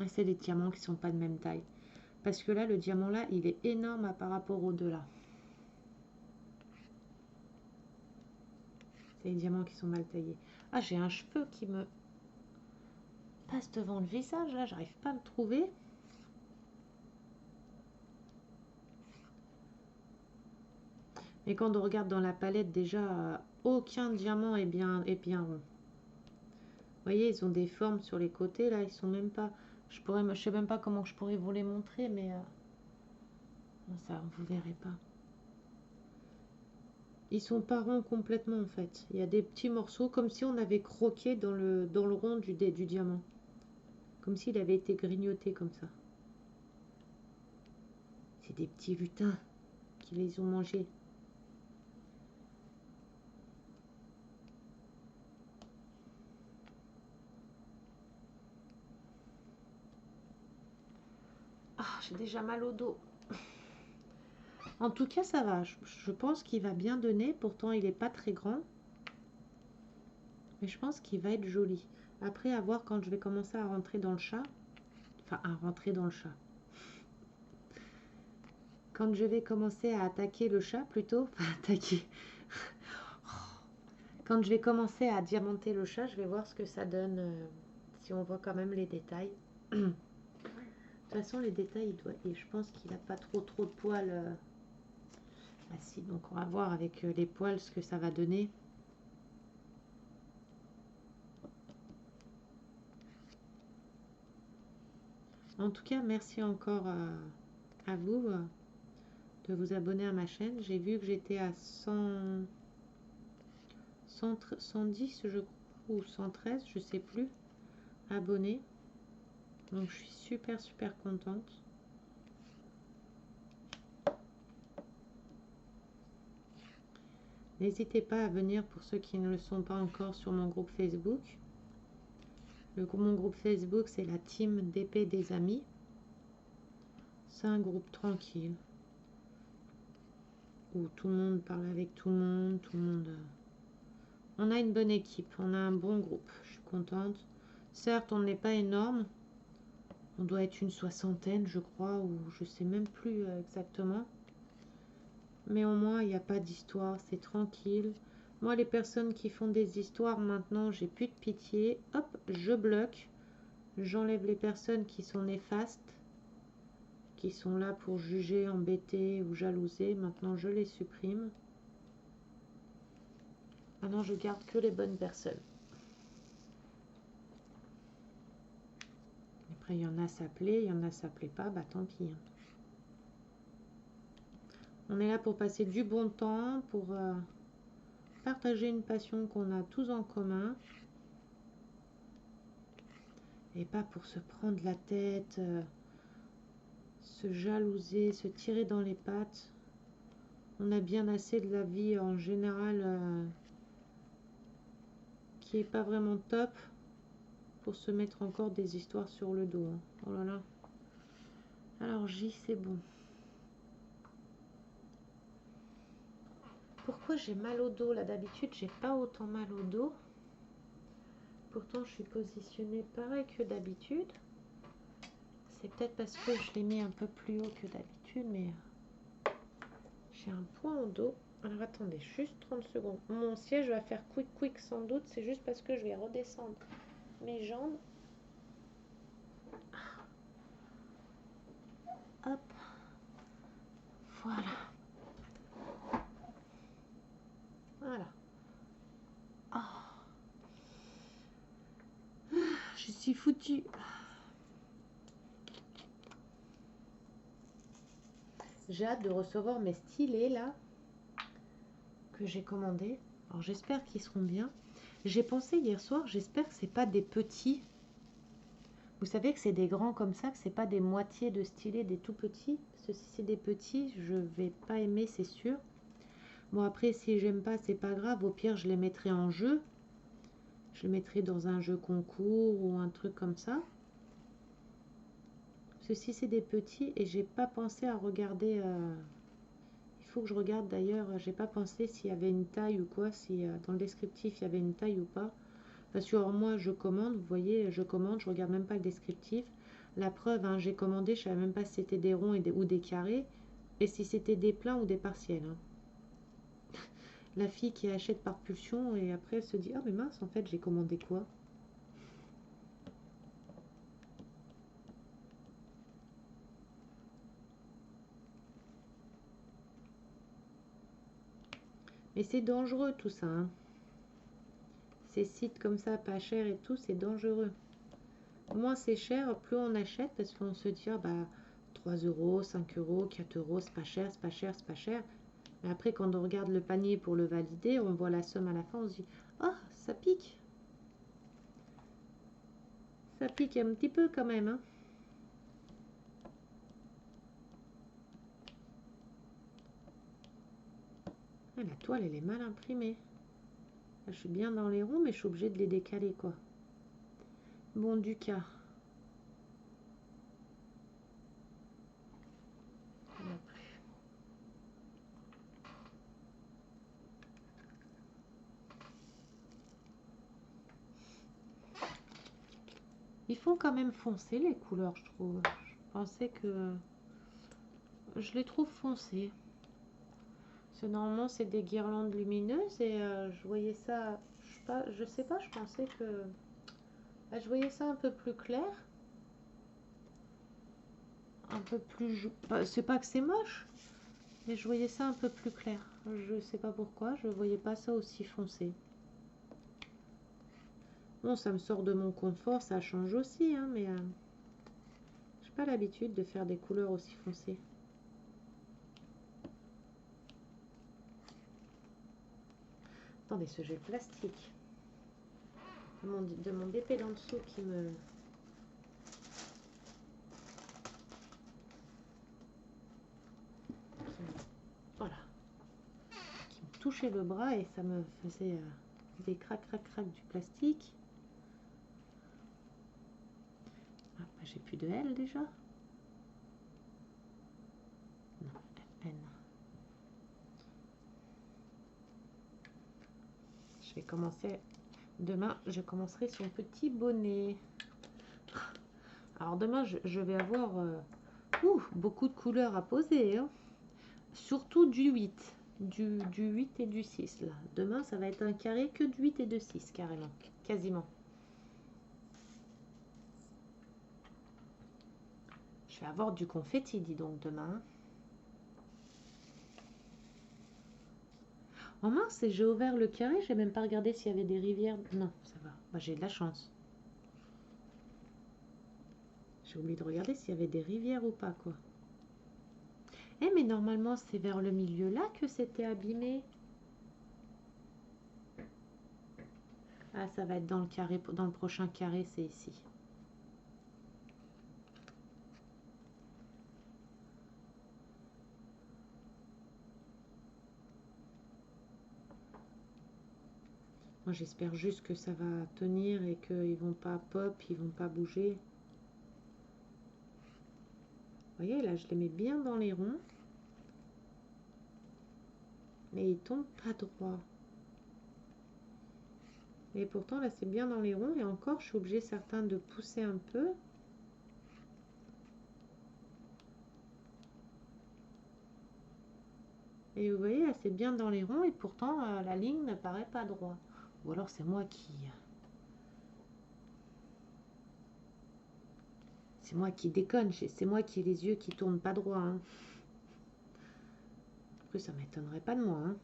Et c'est les diamants qui sont pas de même taille. Parce que là, le diamant là, il est énorme par rapport aux deux là. C'est les diamants qui sont mal taillés. Ah, j'ai un cheveu qui me passe devant le visage là, j'arrive pas à me trouver. Et quand on regarde dans la palette, déjà, aucun diamant est bien rond. Vous voyez, ils ont des formes sur les côtés là, ils sont même pas. Je sais même pas comment je pourrais vous les montrer, mais ça, vous verrez pas. Ils sont pas ronds complètement en fait. Il y a des petits morceaux comme si on avait croqué dans le rond du diamant. Comme s'il avait été grignoté comme ça. C'est des petits lutins qui les ont mangés. Ah, j'ai déjà mal au dos. En tout cas, ça va. Je pense qu'il va bien donner. Pourtant, il n'est pas très grand. Mais je pense qu'il va être joli. Après, à voir quand je vais commencer à rentrer dans le chat. Enfin, à rentrer dans le chat. Quand je vais commencer à attaquer le chat, plutôt. Enfin, attaquer. Quand je vais commencer à diamanter le chat, je vais voir ce que ça donne. Si on voit quand même les détails. De toute façon, les détails, et je pense qu'il n'a pas trop de poils. Ah si, donc on va voir avec les poils ce que ça va donner. En tout cas, merci encore à vous de vous abonner à ma chaîne. J'ai vu que j'étais à 110, je crois, ou 113, je sais plus, abonnés. Donc je suis super contente. N'hésitez pas à venir pour ceux qui ne le sont pas encore sur mon groupe Facebook. Mon groupe Facebook, c'est la team d'épée des amis. C'est un groupe tranquille où tout le monde parle avec tout le monde. On a une bonne équipe, on a un bon groupe. Je suis contente. Certes, on n'est pas énorme. On doit être une soixantaine, je crois, ou je sais même plus exactement. Mais au moins, il n'y a pas d'histoire, c'est tranquille. Moi, les personnes qui font des histoires, maintenant, j'ai plus de pitié. Hop, je bloque. J'enlève les personnes qui sont néfastes, qui sont là pour juger, embêter ou jalouser. Maintenant, je les supprime. Maintenant, je garde que les bonnes personnes. Après, il y en a ça plaît, il y en a ça plaît pas, bah tant pis. On est là pour passer du bon temps, pour partager une passion qu'on a tous en commun. Et pas pour se prendre la tête, se jalouser, se tirer dans les pattes. On a bien assez de la vie en général qui est pas vraiment top pour se mettre encore des histoires sur le dos. Hein. Oh là là. Alors J, c'est bon. Pourquoi j'ai mal au dos là? D'habitude, j'ai pas autant mal au dos. Pourtant, je suis positionnée pareil que d'habitude. C'est peut-être parce que je l'ai mis un peu plus haut que d'habitude, mais j'ai un point au dos. Alors attendez, juste 30 secondes. Mon siège va faire quick sans doute. C'est juste parce que je vais redescendre mes jambes. Hop. Voilà. Voilà. Oh. Je suis foutue. J'ai hâte de recevoir mes stylés là que j'ai commandés. Alors j'espère qu'ils seront bien. J'ai pensé hier soir, j'espère que c'est pas des petits. Vous savez que c'est des grands comme ça, que c'est pas des moitiés de stylés, des tout petits. Parce que si c'est des petits, je vais pas aimer, c'est sûr. Bon après, si j'aime pas, c'est pas grave. Au pire, je les mettrai en jeu. Je les mettrai dans un jeu concours ou un truc comme ça. Ceci c'est des petits et j'ai pas pensé à regarder. Il faut que je regarde d'ailleurs. J'ai pas pensé s'il y avait une taille ou quoi, si dans le descriptif il y avait une taille ou pas. Parce que alors, moi je commande, vous voyez, je commande, je regarde même pas le descriptif. La preuve, hein, j'ai commandé, je savais même pas si c'était des ronds ou des carrés et si c'était des pleins ou des partiels. Hein. La fille qui achète par pulsion et après elle se dit ah mais mince en fait j'ai commandé quoi. Mais c'est dangereux tout ça. Hein. Ces sites comme ça, pas cher et tout, c'est dangereux. Moins c'est cher, plus on achète parce qu'on se dit, ah bah 3 euros, 5 euros, 4 euros, c'est pas cher, c'est pas cher, c'est pas cher. Mais après, quand on regarde le panier pour le valider, on voit la somme à la fin, on se dit, oh, ça pique. Ça pique un petit peu quand même. Hein. Ah, la toile, elle est mal imprimée. Là, je suis bien dans les ronds, mais je suis obligée de les décaler, quoi. Bon, du cas. Ils font quand même foncer les couleurs, je trouve. Je pensais que... Je les trouve foncées. Parce que normalement, c'est des guirlandes lumineuses et je voyais ça... Je sais pas, je pensais que... je voyais ça un peu plus clair. Un peu plus... C'est pas que c'est moche, mais je voyais ça un peu plus clair. Je sais pas pourquoi, je voyais pas ça aussi foncé. Bon, ça me sort de mon confort, ça change aussi, hein, mais j'ai pas l'habitude de faire des couleurs aussi foncées. Attendez, ce gel plastique de mon DP en dessous qui me... Voilà. Qui me touchait le bras et ça me faisait des crac du plastique. Ah, bah, j'ai plus de L déjà. Non, N. Je vais commencer... Demain, je commencerai son petit bonnet. Alors demain, je vais avoir beaucoup de couleurs à poser. Hein. Surtout du 8. Du 8 et du 6. Là. Demain, ça va être un carré que du 8 et de 6, carrément. Quasiment. Je vais avoir du confetti, dis donc, demain. Oh mince, j'ai ouvert le carré, j'ai même pas regardé s'il y avait des rivières. Non, ça va. Bah, j'ai de la chance. J'ai oublié de regarder s'il y avait des rivières ou pas, quoi. Eh, mais normalement, c'est vers le milieu là que c'était abîmé. Ah, ça va être dans le carré, dans le prochain carré, c'est ici. Moi, j'espère juste que ça va tenir et qu'ils vont pas pop, ils vont pas bouger. Vous voyez, là, je les mets bien dans les ronds. Mais ils tombent pas droit. Et pourtant, là, c'est bien dans les ronds. Et encore, je suis obligée, certains, de pousser un peu. Et vous voyez, là, c'est bien dans les ronds. Et pourtant, la ligne ne paraît pas droite. Ou alors, c'est moi qui... C'est moi qui déconne. C'est moi qui ai les yeux qui tournent pas droit. Hein. Après, ça m'étonnerait pas de moi. Hein.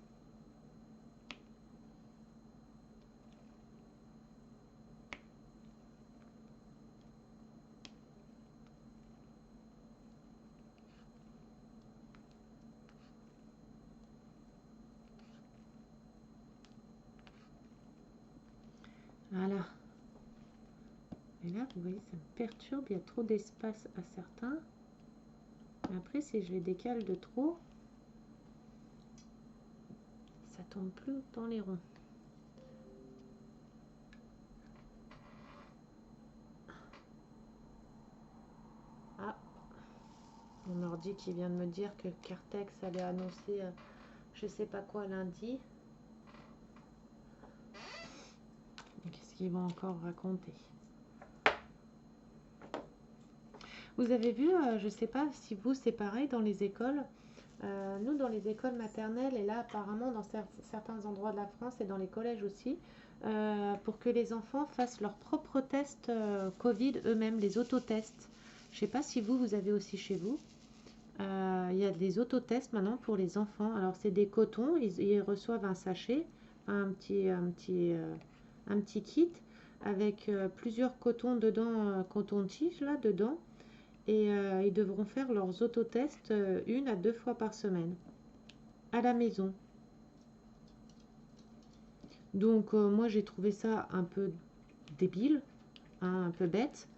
Voilà. Et là, vous voyez, ça me perturbe. Il y a trop d'espace à certains. Et après, si je les décale de trop, ça tombe plus dans les ronds. Ah, mon ordi qui vient de me dire que Cartex allait annoncer je sais pas quoi lundi. Qu'est-ce qu'ils vont encore raconter? Vous avez vu, je sais pas si vous c'est pareil dans les écoles. Nous dans les écoles maternelles et là apparemment dans certains endroits de la France et dans les collèges aussi, pour que les enfants fassent leurs propres tests Covid eux-mêmes, les autotests. Je sais pas si vous avez aussi chez vous. Il y a des autotests maintenant pour les enfants. Alors c'est des cotons, ils reçoivent un sachet, un petit kit avec plusieurs cotons dedans, coton-tige là dedans. Et ils devront faire leurs autotests 1 à 2 fois par semaine à la maison. Donc moi j'ai trouvé ça un peu débile, hein, un peu bête,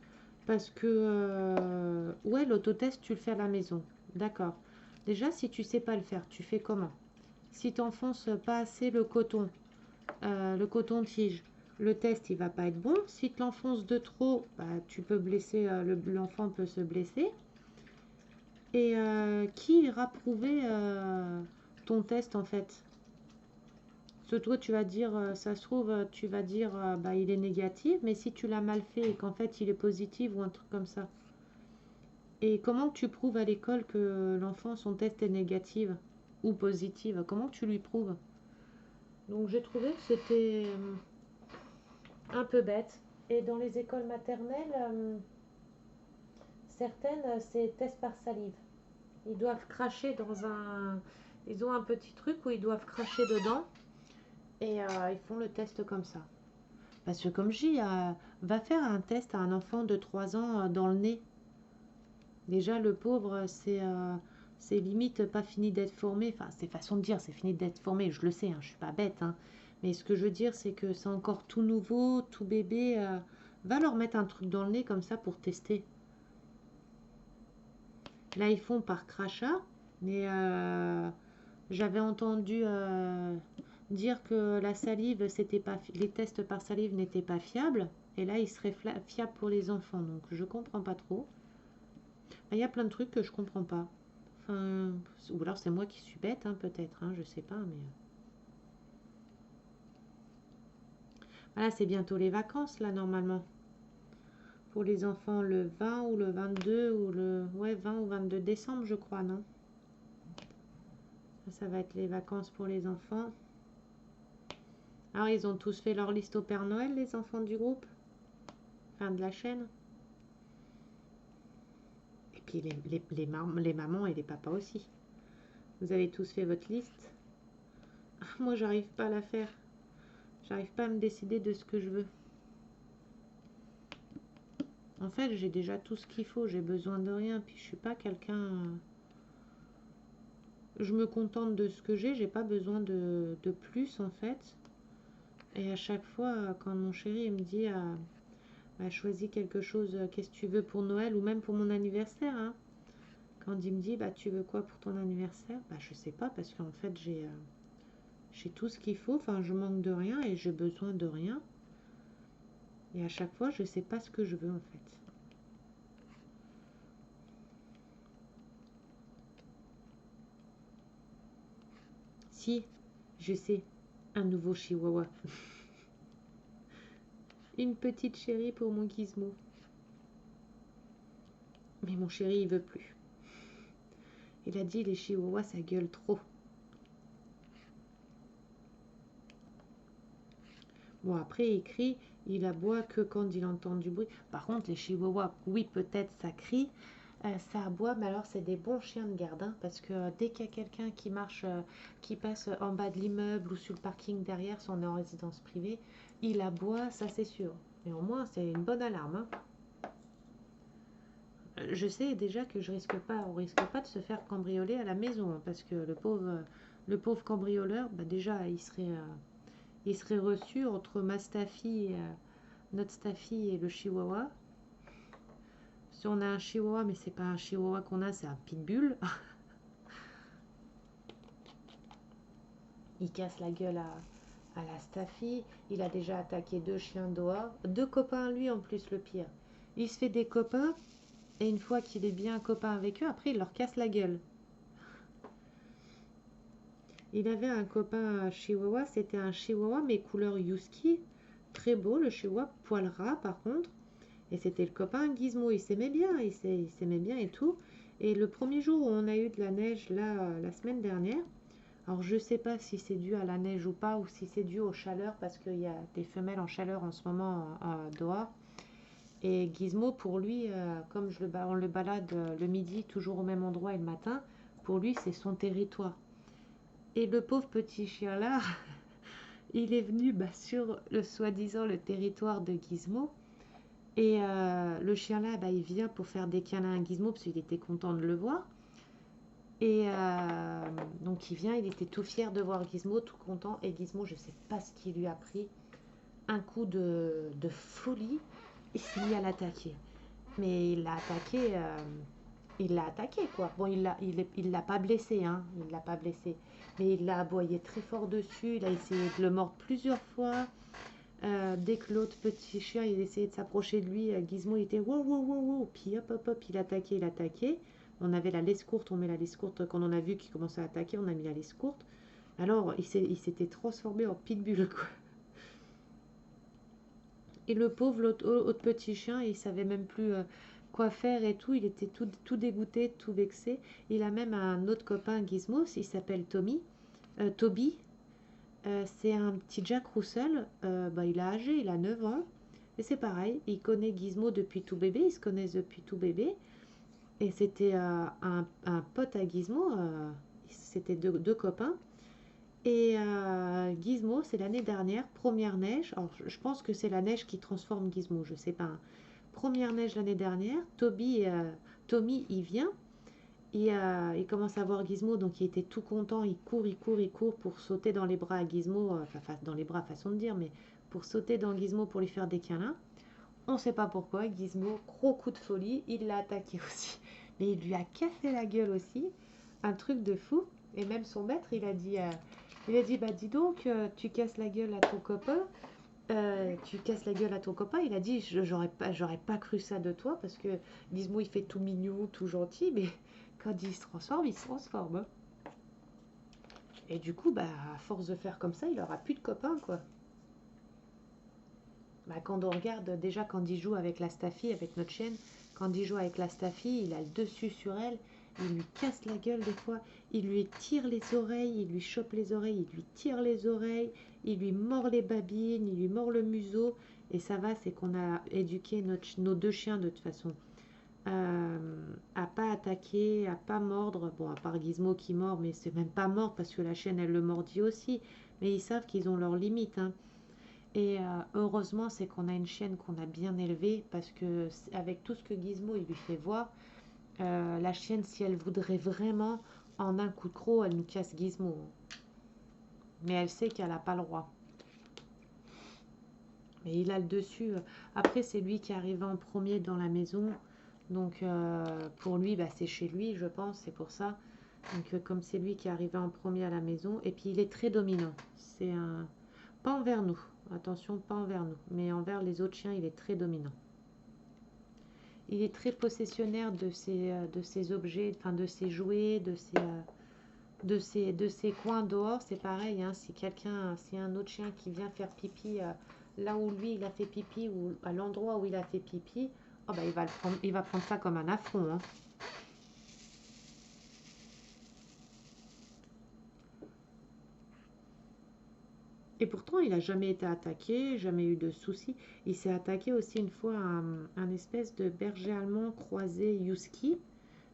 parce que ouais, l'autotest tu le fais à la maison, d'accord. Déjà si tu sais pas le faire, tu fais comment? Si tu n'enfonces pas assez le coton-tige, le test il va pas être bon. Si tu l'enfonces de trop, bah, tu peux blesser, l'enfant peut se blesser. Et qui ira prouver ton test en fait? Parce que toi tu vas dire, ça se trouve, tu vas dire bah, il est négatif, mais si tu l'as mal fait et qu'en fait il est positif ou un truc comme ça. Et comment tu prouves à l'école que l'enfant son test est négatif ou positif? Comment tu lui prouves? Donc j'ai trouvé que c'était un peu bête. Et dans les écoles maternelles, certaines, c'est test par salive. Ils doivent cracher dans un... Ils ont un petit truc où ils doivent cracher dedans et ils font le test comme ça. Parce que comme je dis, va faire un test à un enfant de 3 ans dans le nez. Déjà, le pauvre, c'est limite pas fini d'être formé. Enfin, c'est façon de dire, c'est fini d'être formé. Je le sais, hein, je suis pas bête. Hein. Mais ce que je veux dire, c'est que c'est encore tout nouveau, tout bébé. Va leur mettre un truc dans le nez comme ça pour tester. Là, ils font par crachat. Mais j'avais entendu dire que la salive, c'était pas, les tests par salive n'étaient pas fiables. Et là, ils seraient fiables pour les enfants. Donc, je comprends pas trop. Il y a plein de trucs que je comprends pas. Enfin, ou alors c'est moi qui suis bête, hein, peut-être. Hein, je sais pas, mais voilà, c'est bientôt les vacances là normalement. Pour les enfants, le 20 ou le 22 ou le 20 ou 22 décembre, je crois, non? Ça va être les vacances pour les enfants. Alors, ils ont tous fait leur liste au Père Noël, les enfants du groupe, enfin de la chaîne. Et puis les mamans et les papas aussi. Vous avez tous fait votre liste? Moi, j'arrive pas à la faire. J'arrive pas à me décider de ce que je veux. En fait, j'ai déjà tout ce qu'il faut. J'ai besoin de rien. Puis je suis pas quelqu'un... Je me contente de ce que j'ai pas besoin de plus en fait. Et à chaque fois, quand mon chéri me dit bah, choisis quelque chose, qu'est-ce que tu veux pour Noël ou même pour mon anniversaire, hein. Quand il me dit bah tu veux quoi pour ton anniversaire, bah je sais pas parce qu'en fait j'ai tout ce qu'il faut, enfin je manque de rien et j'ai besoin de rien. Et à chaque fois, je sais pas ce que je veux en fait. Si, je sais, un nouveau chihuahua. Une petite chérie pour mon gizmo. Mais mon chéri, il veut plus. Il a dit les chihuahuas, ça gueule trop. Bon, après, il crie, il aboie que quand il entend du bruit. Par contre, les chihuahuas, oui, peut-être ça crie, ça aboie, mais alors c'est des bons chiens de garde, hein, parce que dès qu'il y a quelqu'un qui marche, qui passe en bas de l'immeuble ou sur le parking derrière, si on est en résidence privée, il aboie, ça c'est sûr. Mais au moins, c'est une bonne alarme. Hein. Je sais déjà que on risque pas de se faire cambrioler à la maison, hein, parce que le pauvre cambrioleur, bah déjà, il serait reçu entre Mastafi notre Staffy et le chihuahua. Si on a un chihuahua, mais c'est pas un chihuahua qu'on a, c'est un pitbull. Il casse la gueule à la Staffy. Il a déjà attaqué 2 chiens dehors. 2 copains, lui en plus, le pire. Il se fait des copains, et une fois qu'il est bien copain avec eux, après il leur casse la gueule. Il avait un copain chihuahua, c'était un chihuahua, mais couleur husky. Très beau, le chihuahua, poil ras par contre. Et c'était le copain Gizmo, il s'aimait bien, il s'aimait bien et tout. Et le premier jour où on a eu de la neige, là, la semaine dernière, alors je sais pas si c'est dû à la neige ou pas, ou si c'est dû aux chaleurs, parce qu'il y a des femelles en chaleur en ce moment dehors. Et Gizmo, pour lui, comme on le balade le midi, toujours au même endroit et le matin, pour lui, c'est son territoire. Et le pauvre petit chien là, il est venu sur le soi-disant le territoire de Gizmo. Et le chien là, il vient pour faire des câlins à Gizmo parce qu'il était content de le voir. Et donc il vient, il était tout fier de voir Gizmo, tout content. Et Gizmo, je sais pas ce qui lui a pris, un coup de folie, il s'est mis à l'attaquer. Mais il l'a attaqué quoi. Bon, il l'a pas blessé, hein, il l'a pas blessé. Mais il l'a aboyé très fort dessus, il a essayé de le mordre plusieurs fois. Dès que l'autre petit chien il essayait de s'approcher de lui, Gizmo il était wow wow wow wow, puis hop hop hop, il attaquait, il attaquait. On avait la laisse courte, on met la laisse courte quand on a vu qu'il commençait à attaquer, on a mis la laisse courte. Alors il s'était transformé en pitbull quoi. Et le pauvre l'autre petit chien, il savait même plus quoi faire et tout, il était tout dégoûté, tout vexé. Il a même un autre copain Gizmo, il s'appelle Toby. C'est un petit Jack Russell, il a âgé, il a 9 ans. Et c'est pareil, il connaît Gizmo depuis tout bébé, ils se connaissent depuis tout bébé. Et c'était un pote à Gizmo, c'était deux copains. Et Gizmo, c'est l'année dernière, première neige. Alors je pense que c'est la neige qui transforme Gizmo, je sais pas, hein. Première neige l'année dernière, Tommy, il vient. Et il commence à voir Gizmo, donc il était tout content, il court pour sauter dans les bras à Gizmo, enfin dans les bras, façon de dire, mais pour sauter dans Gizmo pour lui faire des câlins. On ne sait pas pourquoi, Gizmo, gros coup de folie, il l'a attaqué aussi. Mais il lui a cassé la gueule aussi, un truc de fou. Et même son maître, bah dis donc, tu casses la gueule à ton copain. Tu casses la gueule à ton copain. Il a dit, j'aurais pas cru ça de toi parce que Gizmo il fait tout mignon, tout gentil, mais quand il se transforme, il se transforme, hein. Et du coup, à force de faire comme ça, il aura plus de copains, quoi. Quand on regarde, déjà quand il joue avec la Staffy, avec notre chienne, quand il joue avec la Staffy, il a le dessus sur elle, il lui casse la gueule des fois, il lui tire les oreilles, il lui chope les oreilles, il lui tire les oreilles, il lui mord les babines, il lui mord le museau. Et ça va, c'est qu'on a éduqué nos 2 chiens de toute façon à pas attaquer, à pas mordre. Bon, à part Gizmo qui mord, mais c'est même pas mordre parce que la chienne elle le mordit aussi. Mais ils savent qu'ils ont leurs limites, hein. Et heureusement, c'est qu'on a une chienne qu'on a bien élevée parce que avec tout ce que Gizmo il lui fait voir, la chienne, si elle voudrait vraiment, en un coup de croc, elle nous casse Gizmo. Mais elle sait qu'elle n'a pas le droit. Mais il a le dessus. Après, c'est lui qui est arrivé en premier dans la maison. Donc, pour lui, c'est chez lui, je pense, c'est pour ça. Donc, comme c'est lui qui est arrivé en premier à la maison. Et puis, il est très dominant. C'est un... Pas envers nous. Attention, pas envers nous. Mais envers les autres chiens, il est très dominant. Il est très possessionnaire de ses objets, enfin de ses jouets, de ses coins dehors. C'est pareil, hein, si un autre chien qui vient faire pipi là où lui il a fait pipi ou à l'endroit où il a fait pipi, oh il va prendre ça comme un affront, hein. Et pourtant, il n'a jamais été attaqué, jamais eu de soucis. Il s'est attaqué aussi une fois à un espèce de berger allemand croisé husky.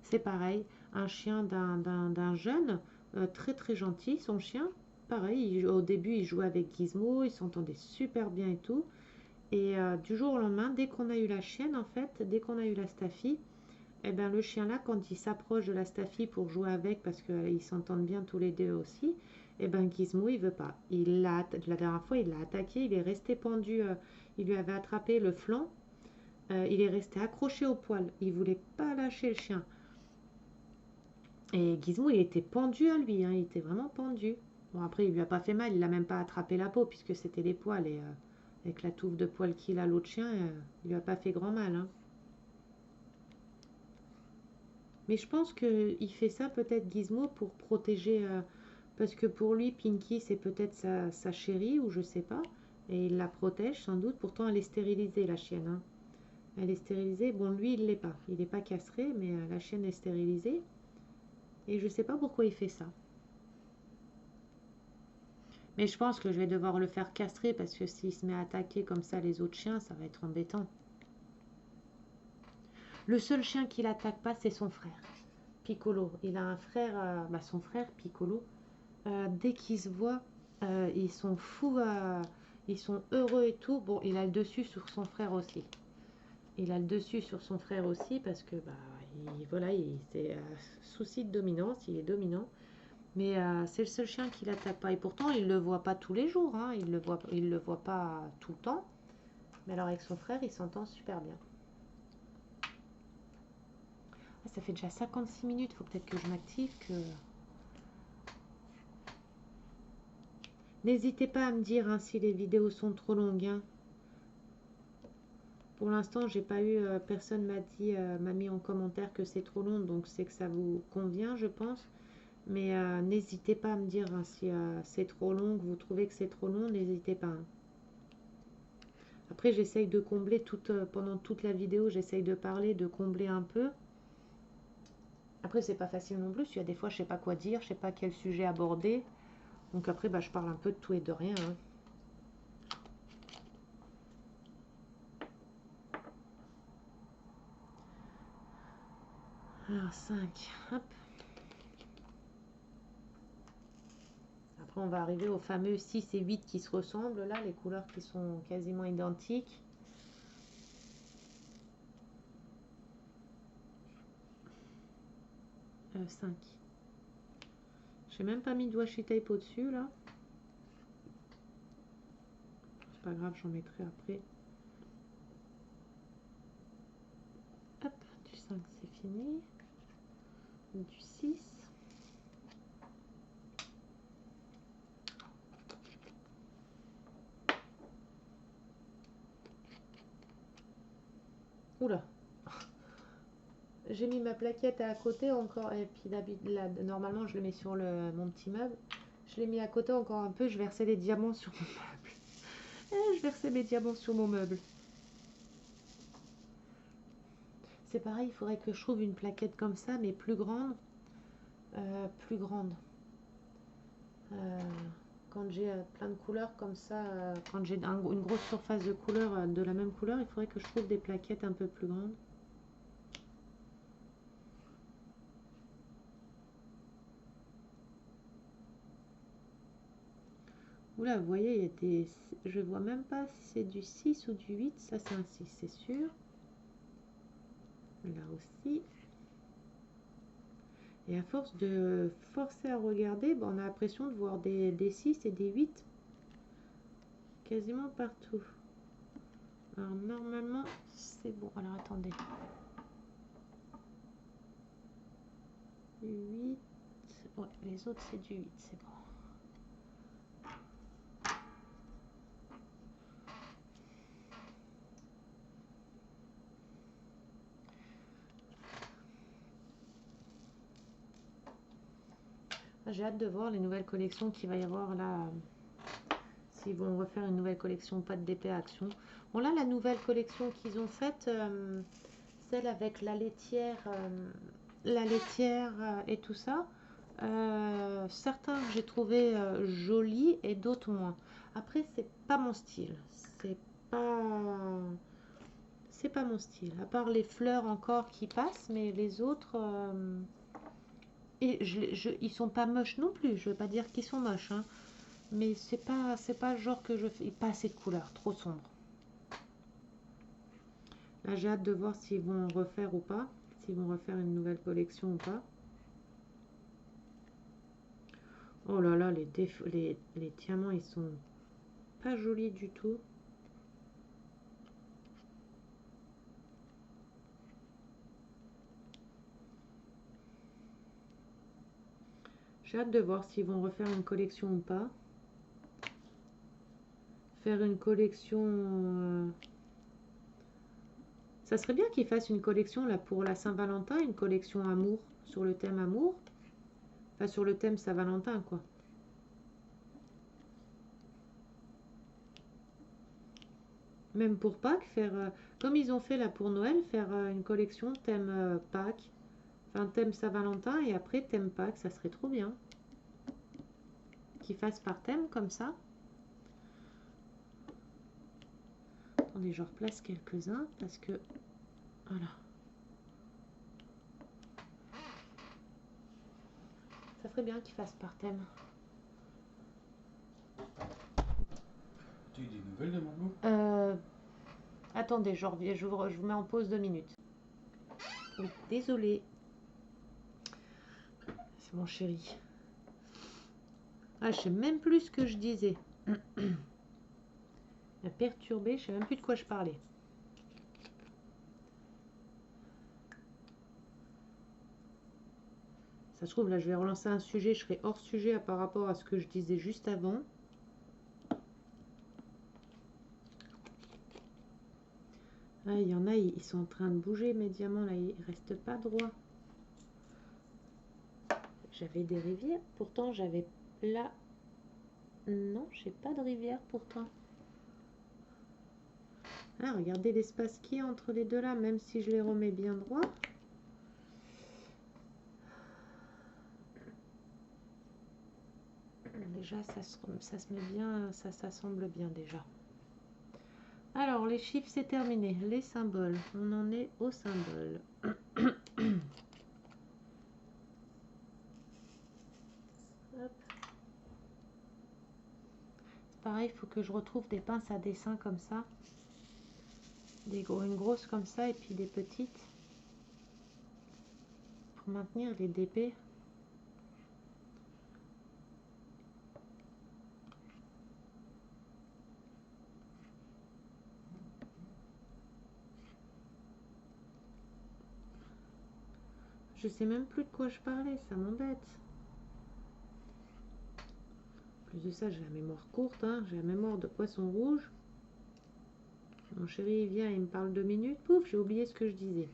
C'est pareil, un chien d'un jeune, très très gentil, son chien. Pareil, au début, il jouait avec Gizmo, ils s'entendaient super bien et tout. Et du jour au lendemain, dès qu'on a eu la chienne, en fait, dès qu'on a eu la Staffy, eh ben, le chien là, quand il s'approche de la Staffy pour jouer avec, parce qu'ils s'entendent bien tous les deux aussi, Et ben Gizmo, il veut pas. La dernière fois, il l'a attaqué, il est resté pendu, il lui avait attrapé le flanc, il est resté accroché au poil. Il voulait pas lâcher le chien. Et Gizmo, il était pendu à lui, hein, il était vraiment pendu. Bon, après, il lui a pas fait mal, il a même pas attrapé la peau, puisque c'était les poils. Et avec la touffe de poils qu'il a, l'autre chien, il lui a pas fait grand mal, hein. Mais je pense qu'il fait ça peut-être Gizmo pour protéger, parce que pour lui, Pinky, c'est peut-être sa chérie, ou je sais pas. Et il la protège sans doute. Pourtant, elle est stérilisée, la chienne, hein. Elle est stérilisée. Bon, lui, il l'est pas. Il n'est pas castré, mais la chienne est stérilisée. Et je sais pas pourquoi il fait ça. Mais je pense que je vais devoir le faire castrer parce que s'il se met à attaquer comme ça les autres chiens, ça va être embêtant. Le seul chien qui l'attaque pas, c'est son frère, Piccolo. Il a un frère, son frère Piccolo. Dès qu'ils se voient, ils sont fous, ils sont heureux et tout. Bon, il a le dessus sur son frère aussi. Il a le dessus sur son frère aussi parce que voilà, c'est souci de dominance, il est dominant. Mais c'est le seul chien qui l'attaque pas. Et pourtant, il le voit pas tous les jours, hein. Il le voit pas tout le temps. Mais alors avec son frère, il s'entend super bien. Ah, ça fait déjà 56 minutes. Faut peut-être que je m'active. N'hésitez pas à me dire, hein, si les vidéos sont trop longues, hein. Pour l'instant, j'ai pas eu, personne m'a mis en commentaire que c'est trop long, donc c'est que ça vous convient, je pense. Mais n'hésitez pas à me dire, hein, si c'est trop long, que vous trouvez que c'est trop long, n'hésitez pas, hein. Après, j'essaye de combler pendant toute la vidéo, j'essaye de parler, de combler un peu. Après, c'est pas facile non plus. Il y a des fois, je sais pas quoi dire, je sais pas quel sujet aborder. Donc après, je parle un peu de tout et de rien, hein. Alors, 5, hop. Après, on va arriver aux fameux 6 et 8 qui se ressemblent, là, les couleurs qui sont quasiment identiques. Euh, 5. J'ai même pas mis de washi tape au-dessus, là. C'est pas grave, j'en mettrai après. Hop, du 5, c'est fini. Du 6. Oula, j'ai mis ma plaquette à côté encore, et puis là, normalement je le mets sur mon petit meuble. Je l'ai mis à côté encore un peu, je versais des diamants sur mon meuble. Je versais mes diamants sur mon meuble. C'est pareil, il faudrait que je trouve une plaquette comme ça, mais plus grande. Plus grande. Quand j'ai plein de couleurs comme ça, quand j'ai une grosse surface de couleurs de la même couleur, il faudrait que je trouve des plaquettes un peu plus grandes. Oula, vous voyez, il y a des... Je vois même pas si c'est du 6 ou du 8. Ça, c'est un 6, c'est sûr. Là aussi. Et à force de forcer à regarder, on a l'impression de voir des 6 et des 8 quasiment partout. Alors, normalement, c'est bon. Alors, attendez. 8. Ouais, les autres, c'est du 8, c'est bon. J'ai hâte de voir les nouvelles collections qu'il va y avoir là. S'ils vont refaire une nouvelle collection, pas de DP Action. Bon, là, la nouvelle collection qu'ils ont faite, celle avec la laitière et tout ça, certains j'ai trouvé jolis et d'autres moins. Après, c'est pas mon style. Pas, c'est pas mon style. À part les fleurs encore qui passent, mais les autres, et ils sont pas moches non plus. Je veux pas dire qu'ils sont moches, hein. Mais c'est pas le genre que je fais. Pas assez de couleurs, trop sombre. Là, j'ai hâte de voir s'ils vont refaire ou pas. S'ils vont refaire une nouvelle collection ou pas. Oh là là, les diamants, ils sont pas jolis du tout. J'ai hâte de voir s'ils vont refaire une collection ou pas. Faire une collection... Ça serait bien qu'ils fassent une collection là pour la Saint-Valentin, une collection amour, sur le thème amour. Enfin, sur le thème Saint-Valentin, quoi. Même pour Pâques, faire... comme ils ont fait là pour Noël, faire une collection thème Pâques. Enfin, thème Saint-Valentin et après thème Pâques, ça serait trop bien. Qu'ils fassent par thème comme ça. Attendez, je replace quelques-uns parce que... Voilà. Ça serait bien qu'ils fassent par thème. Tu as des nouvelles de Margot? Attendez, je reviens, je vous mets en pause 2 minutes. Oui, désolée. C'est mon chéri. Ah, je sais même plus ce que je disais. La perturbée, je sais même plus de quoi je parlais. Ça se trouve, là, je vais relancer un sujet, je serai hors sujet par rapport à ce que je disais juste avant. Ah, il y en a, ils sont en train de bouger, mes diamants, là, ils restent pas droits. J'avais des rivières, pourtant j'avais là... Non, j'ai pas de rivière pourtant. Ah, regardez l'espace qu'il y a entre les deux là, même si je les remets bien droits. Déjà, ça se met bien, ça s'assemble bien déjà. Alors, les chiffres, c'est terminé. Les symboles, on en est aux symboles. Hop. Pareil, il faut que je retrouve des pinces à dessin comme ça. Une grosse comme ça et puis des petites. Pour maintenir les DP. Je sais même plus de quoi je parlais, ça m'embête. Plus de ça, j'ai la mémoire courte, hein. J'ai la mémoire de poisson rouge. Mon chéri, il vient, il me parle 2 minutes. Pouf, j'ai oublié ce que je disais.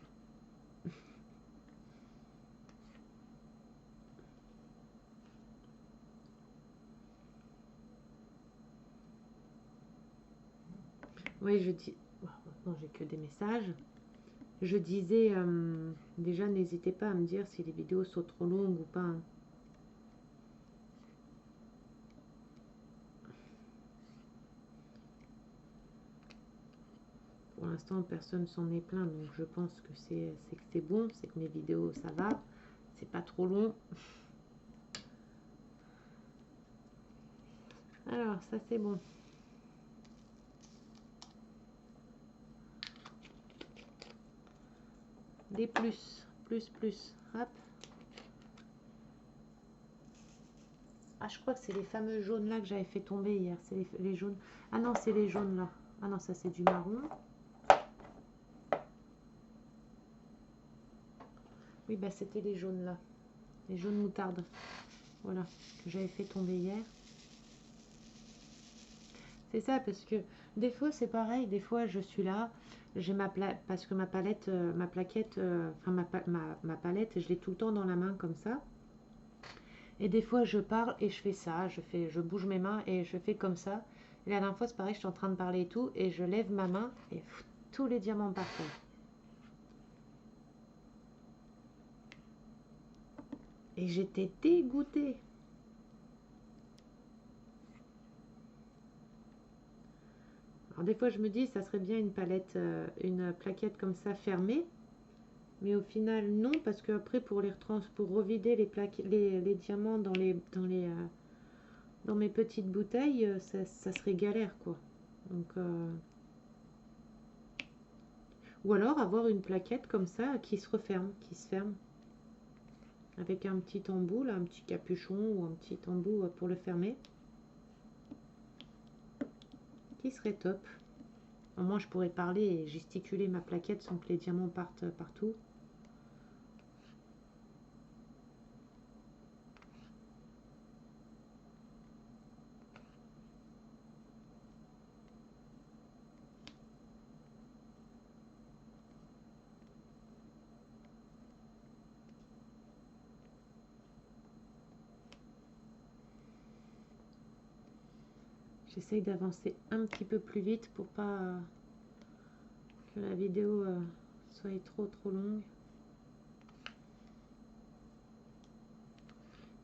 Oui, je dis... Bon, maintenant, j'ai que des messages. Je disais, déjà, n'hésitez pas à me dire si les vidéos sont trop longues ou pas. Hein. Pour l'instant, personne s'en est plaint, donc je pense que c'est bon, c'est que mes vidéos, ça va. C'est pas trop long. Alors, ça, c'est bon. Des plus, hop. Ah, je crois que c'est les fameux jaunes là que j'avais fait tomber hier. C'est les jaunes. Ah non, c'est les jaunes là. Ah non, ça c'est du marron. Oui, bah c'était les jaunes là. Les jaunes moutarde. Voilà, que j'avais fait tomber hier. C'est ça, parce que des fois c'est pareil. Des fois je suis là. J'ai parce que ma palette, ma plaquette, enfin ma palette, je l'ai tout le temps dans la main comme ça. Et des fois, je parle et je fais ça, je bouge mes mains et je fais comme ça. Et la dernière fois, c'est pareil, je suis en train de parler et tout, et je lève ma main et pff, tous les diamants par terre. Et j'étais dégoûtée. Alors des fois, je me dis, ça serait bien une palette, une plaquette comme ça fermée. Mais au final, non, parce que après, pour revider les diamants dans mes petites bouteilles, ça serait galère, quoi. Donc, ou alors avoir une plaquette comme ça qui se referme, qui se ferme. avec un petit embout, là, un petit capuchon ou un petit embout pour le fermer, qui serait top. Au moins je pourrais parler et gesticuler ma plaquette sans que les diamants partent partout. J'essaye d'avancer un petit peu plus vite pour pas que la vidéo soit trop longue.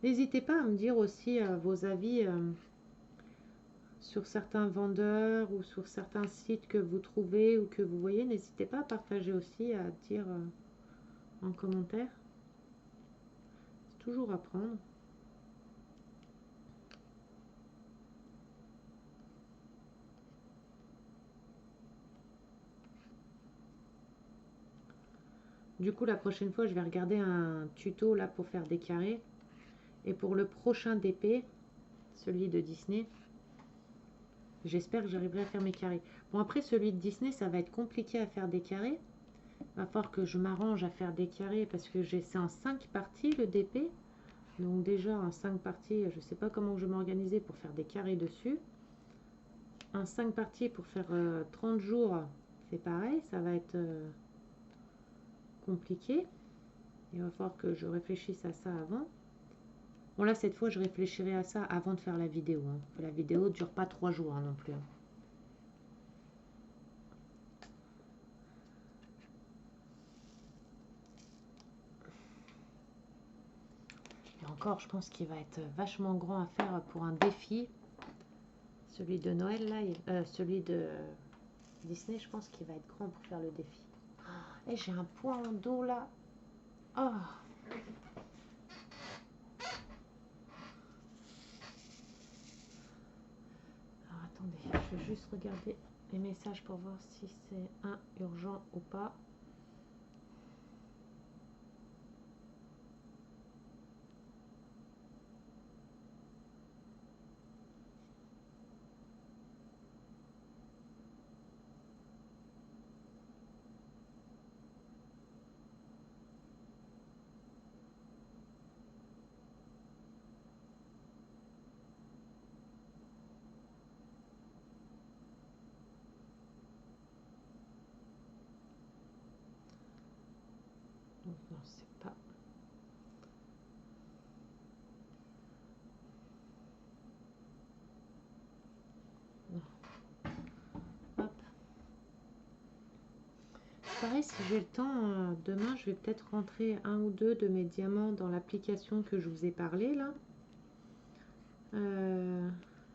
N'hésitez pas à me dire aussi vos avis sur certains vendeurs ou sur certains sites que vous trouvez ou que vous voyez. N'hésitez pas à partager aussi, à dire en commentaire. C'est toujours à prendre. Du coup, la prochaine fois, je vais regarder un tuto là pour faire des carrés. Et pour le prochain DP, celui de Disney, j'espère que j'arriverai à faire mes carrés. Bon, après, celui de Disney, ça va être compliqué à faire des carrés. Il va falloir que je m'arrange à faire des carrés parce que c'est en 5 parties le DP. Donc déjà, en 5 parties, je ne sais pas comment je vais m'organiser pour faire des carrés dessus. En 5 parties pour faire 30 jours, c'est pareil, ça va être compliqué. Il va falloir que je réfléchisse à ça avant. Bon là, cette fois, je réfléchirai à ça avant de faire la vidéo. Hein. La vidéo ne dure pas 3 jours hein, non plus. Hein. Et encore, je pense qu'il va être vachement grand à faire pour un défi. Celui de Noël, là, celui de Disney, je pense qu'il va être grand pour faire le défi. Oh, et j'ai un point en dos là. Oh. Alors attendez, je vais juste regarder les messages pour voir si c'est un urgent ou pas. Donc non, c'est pas. Non. Hop. Pareil, si j'ai le temps, demain, je vais peut-être rentrer un ou deux de mes diamants dans l'application que je vous ai parlé là.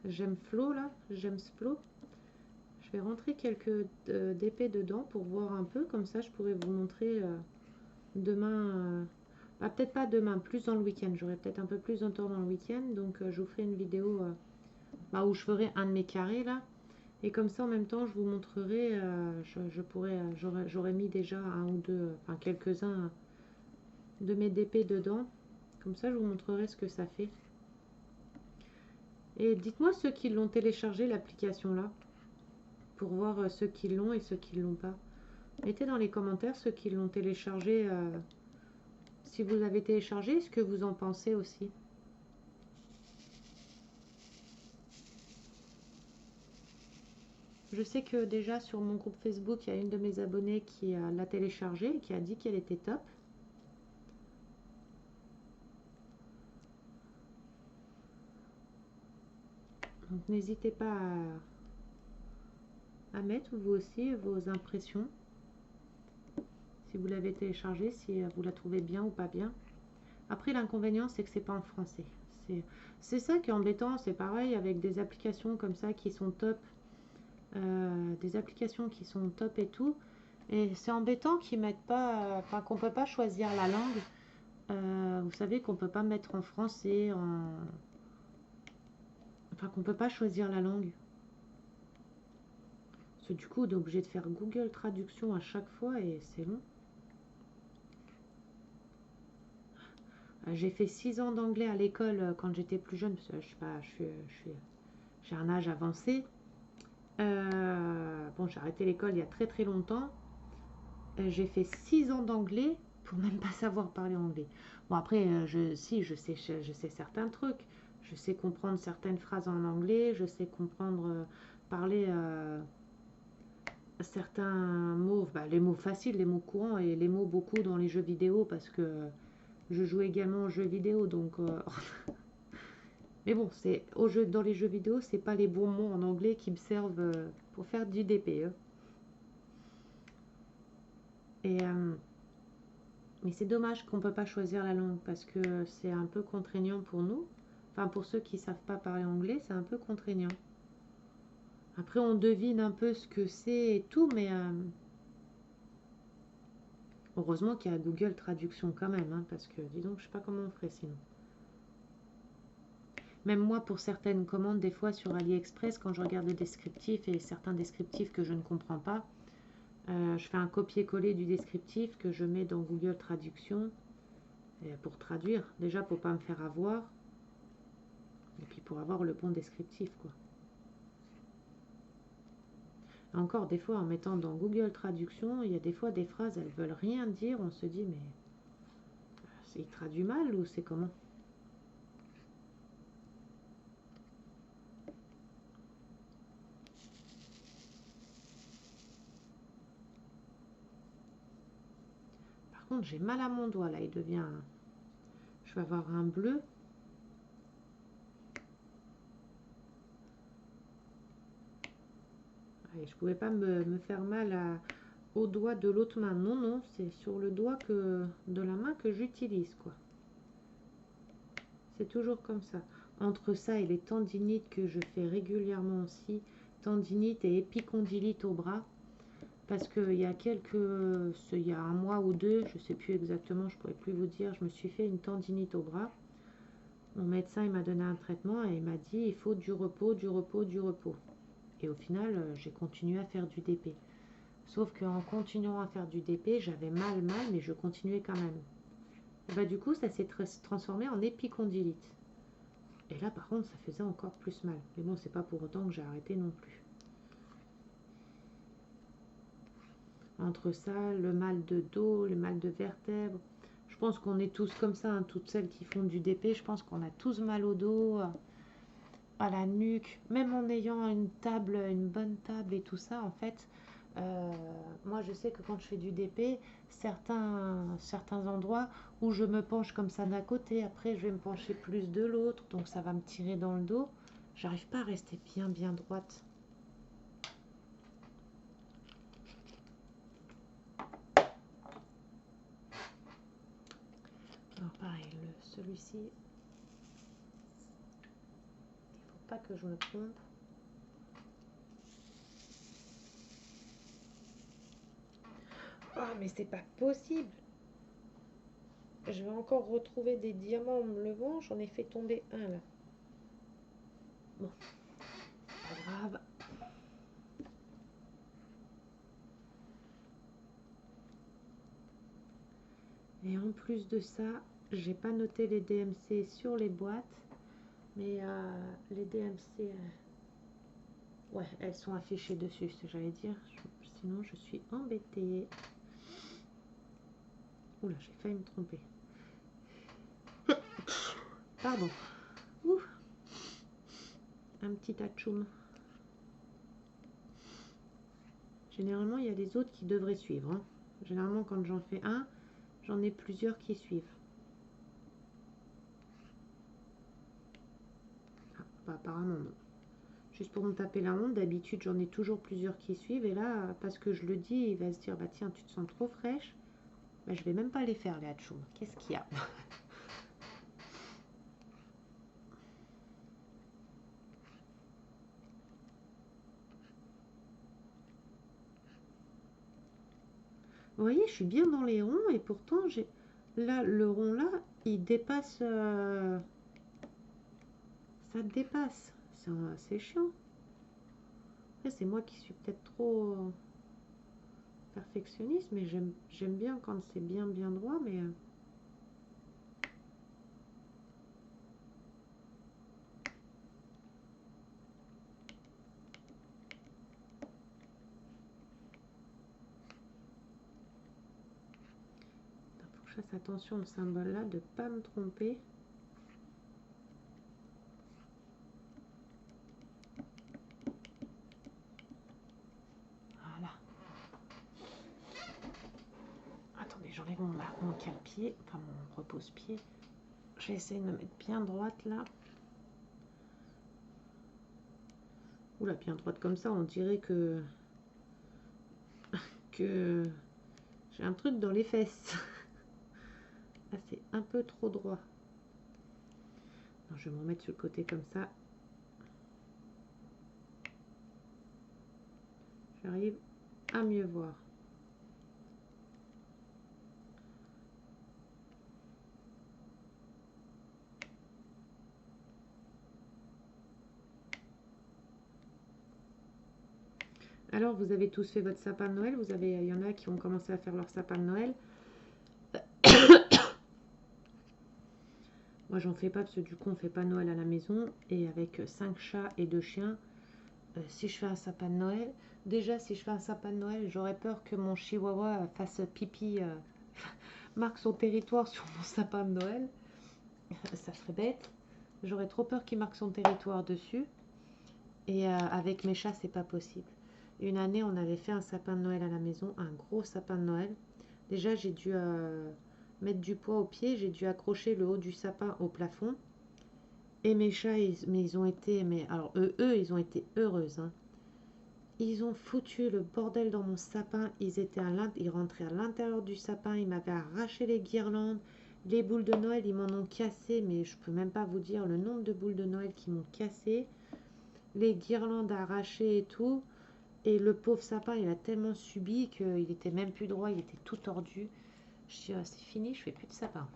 J'aime Flow là, j'aime Flow. Je vais rentrer quelques d'épées dedans pour voir un peu, comme ça je pourrais vous montrer demain, bah, peut-être pas demain, plus dans le week-end, j'aurai peut-être un peu plus de temps dans le week-end, donc je vous ferai une vidéo bah, où je ferai un de mes carrés là, et comme ça en même temps je vous montrerai, j'aurais mis déjà un ou deux, enfin quelques-uns de mes DP dedans, comme ça je vous montrerai ce que ça fait. Et dites-moi ceux qui l'ont téléchargé l'application là, pour voir ceux qui l'ont et ceux qui ne l'ont pas. Mettez dans les commentaires ceux qui l'ont téléchargé, si vous l'avez téléchargé, ce que vous en pensez aussi. Je sais que déjà sur mon groupe Facebook, il y a une de mes abonnées qui l'a téléchargé et qui a dit qu'elle était top. Donc n'hésitez pas à mettre vous aussi vos impressions. Si vous l'avez téléchargé, si vous la trouvez bien ou pas bien. Après, l'inconvénient, c'est que c'est pas en français. C'est ça qui est embêtant. C'est pareil avec des applications comme ça qui sont top. Des applications qui sont top et tout. Et c'est embêtant qu'ils mettent pas... Enfin, qu'on peut pas choisir la langue. Vous savez qu'on peut pas mettre en français, enfin, qu'on peut pas choisir la langue. Parce que du coup, on est obligé de faire Google Traduction à chaque fois et c'est long. J'ai fait 6 ans d'anglais à l'école quand j'étais plus jeune, parce que je sais pas, j'ai un âge avancé. Bon, j'ai arrêté l'école il y a très très longtemps. J'ai fait 6 ans d'anglais pour même pas savoir parler anglais. Bon, après, je sais certains trucs. Je sais comprendre certaines phrases en anglais, je sais comprendre, parler certains mots, bah, les mots faciles, les mots courants et les mots beaucoup dans les jeux vidéo parce que je joue également aux jeux vidéo. Donc, mais bon, dans les jeux vidéo, c'est pas les bons mots en anglais qui me servent pour faire du DPE. Et mais c'est dommage qu'on ne peut pas choisir la langue parce que c'est un peu contraignant pour nous. Enfin, pour ceux qui ne savent pas parler anglais, c'est un peu contraignant. Après, on devine un peu ce que c'est et tout, mais heureusement qu'il y a Google Traduction quand même, hein, parce que dis donc, je sais pas comment on ferait sinon. Même moi, pour certaines commandes, des fois sur AliExpress, quand je regarde le descriptif et certains descriptifs que je ne comprends pas, je fais un copier-coller du descriptif que je mets dans Google Traduction pour traduire. Déjà, pour pas me faire avoir. Et puis pour avoir le bon descriptif, quoi. Encore des fois, en mettant dans Google Traduction, il y a des fois des phrases, elles veulent rien dire. On se dit, mais il traduit mal ou c'est comment? Par contre, j'ai mal à mon doigt, là. Il devient... Je vais avoir un bleu. Et je pouvais pas me faire mal au doigt de l'autre main. Non, non, c'est sur le doigt de la main que j'utilise, quoi. C'est toujours comme ça. Entre ça et les tendinites que je fais régulièrement aussi, tendinite et épicondylite au bras, parce qu'il y a il y a un mois ou deux, je ne sais plus exactement, je ne pourrais plus vous dire, je me suis fait une tendinite au bras. Mon médecin, il m'a donné un traitement et il m'a dit, il faut du repos, du repos, du repos. Et au final, j'ai continué à faire du DP. Sauf qu'en continuant à faire du DP, j'avais mal, mais je continuais quand même. Et bah, du coup, ça s'est transformé en épicondylite. Et là, par contre, ça faisait encore plus mal. Mais bon, c'est pas pour autant que j'ai arrêté non plus. Entre ça, le mal de dos, le mal de vertèbres, je pense qu'on est tous comme ça, hein, toutes celles qui font du DP, je pense qu'on a tous mal au dos, à la nuque, même en ayant une bonne table et tout ça, en fait. Moi, je sais que quand je fais du DP, certains endroits où je me penche comme ça d'un côté, après je vais me pencher plus de l'autre, donc ça va me tirer dans le dos. J'arrive pas à rester bien droite. Alors pareil, celui-ci, il faut pas que je me trompe. Ah, mais c'est pas possible. Je vais encore retrouver des diamants en me levant. J'en ai fait tomber un là. Bon, pas grave. Et en plus de ça, j'ai pas noté les DMC sur les boîtes. Mais les DMC, ouais, elles sont affichées dessus, ce que j'allais dire. Sinon, je suis embêtée. Oula, j'ai failli me tromper. Pardon. Ouf. Un petit atchoum. Généralement, il y a les autres qui devraient suivre, hein. Généralement, quand j'en fais un, j'en ai plusieurs qui suivent. Ah, bah, apparemment non. Juste pour me taper la honte, d'habitude j'en ai toujours plusieurs qui suivent et là, parce que je le dis, il va se dire, bah tiens, tu te sens trop fraîche, bah, je vais même pas les faire les hatchoum. Qu'est-ce qu'il y a? Vous voyez, je suis bien dans les ronds et pourtant j'ai là le rond là, il dépasse, ça dépasse. C'est chiant. Après, c'est moi qui suis peut-être trop perfectionniste, mais j'aime bien quand c'est bien droit, mais fasse attention au symbole là, de pas me tromper. Voilà. Attendez, j'enlève mon cale-pied, enfin mon repose-pied. Je vais essayer de me mettre bien droite là. Oula, bien droite comme ça, on dirait que j'ai un truc dans les fesses. Là, c'est un peu trop droit. Alors, je vais me remettre sur le côté comme ça. J'arrive à mieux voir. Alors, vous avez tous fait votre sapin de Noël. Il y en a qui ont commencé à faire leur sapin de Noël. Moi, j'en fais pas parce que du coup, on fait pas Noël à la maison. Et avec 5 chats et 2 chiens, si je fais un sapin de Noël, déjà, si je fais un sapin de Noël, j'aurais peur que mon chihuahua fasse pipi, marque son territoire sur mon sapin de Noël. Ça serait bête. J'aurais trop peur qu'il marque son territoire dessus. Et avec mes chats, c'est pas possible. Une année, on avait fait un sapin de Noël à la maison, un gros sapin de Noël. Déjà, j'ai dû mettre du poids au pied, j'ai dû accrocher le haut du sapin au plafond. Et mes chats, ils ont été, alors eux, ils ont été heureux. Hein. Ils ont foutu le bordel dans mon sapin. Ils rentraient à l'intérieur du sapin. Ils m'avaient arraché les guirlandes, les boules de Noël. Ils m'en ont cassé, mais je peux même pas vous dire le nombre de boules de Noël qui m'ont cassé. Les guirlandes arrachées et tout. Et le pauvre sapin, il a tellement subi qu'il était même plus droit, il était tout tordu. Je dis, ah, c'est fini, je fais plus de sapin.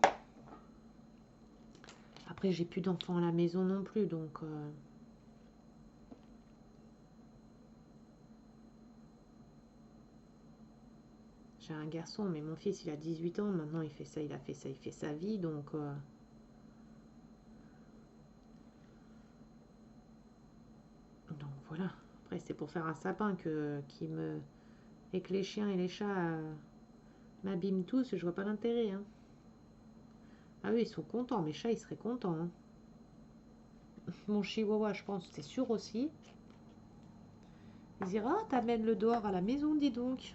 Après, j'ai plus d'enfants à la maison non plus, donc... J'ai un garçon, mais mon fils, il a 18 ans. Maintenant, il fait ça, il a fait ça, il fait sa vie, donc... Donc, voilà. Après, c'est pour faire un sapin et que les chiens et les chats m'abîment tous, je vois pas l'intérêt, hein. Ah oui, ils sont contents, mes chats, ils seraient contents, hein. Mon chihuahua, je pense, c'est sûr aussi. Ils diraient, ah, t'amènes le dehors à la maison, dis donc.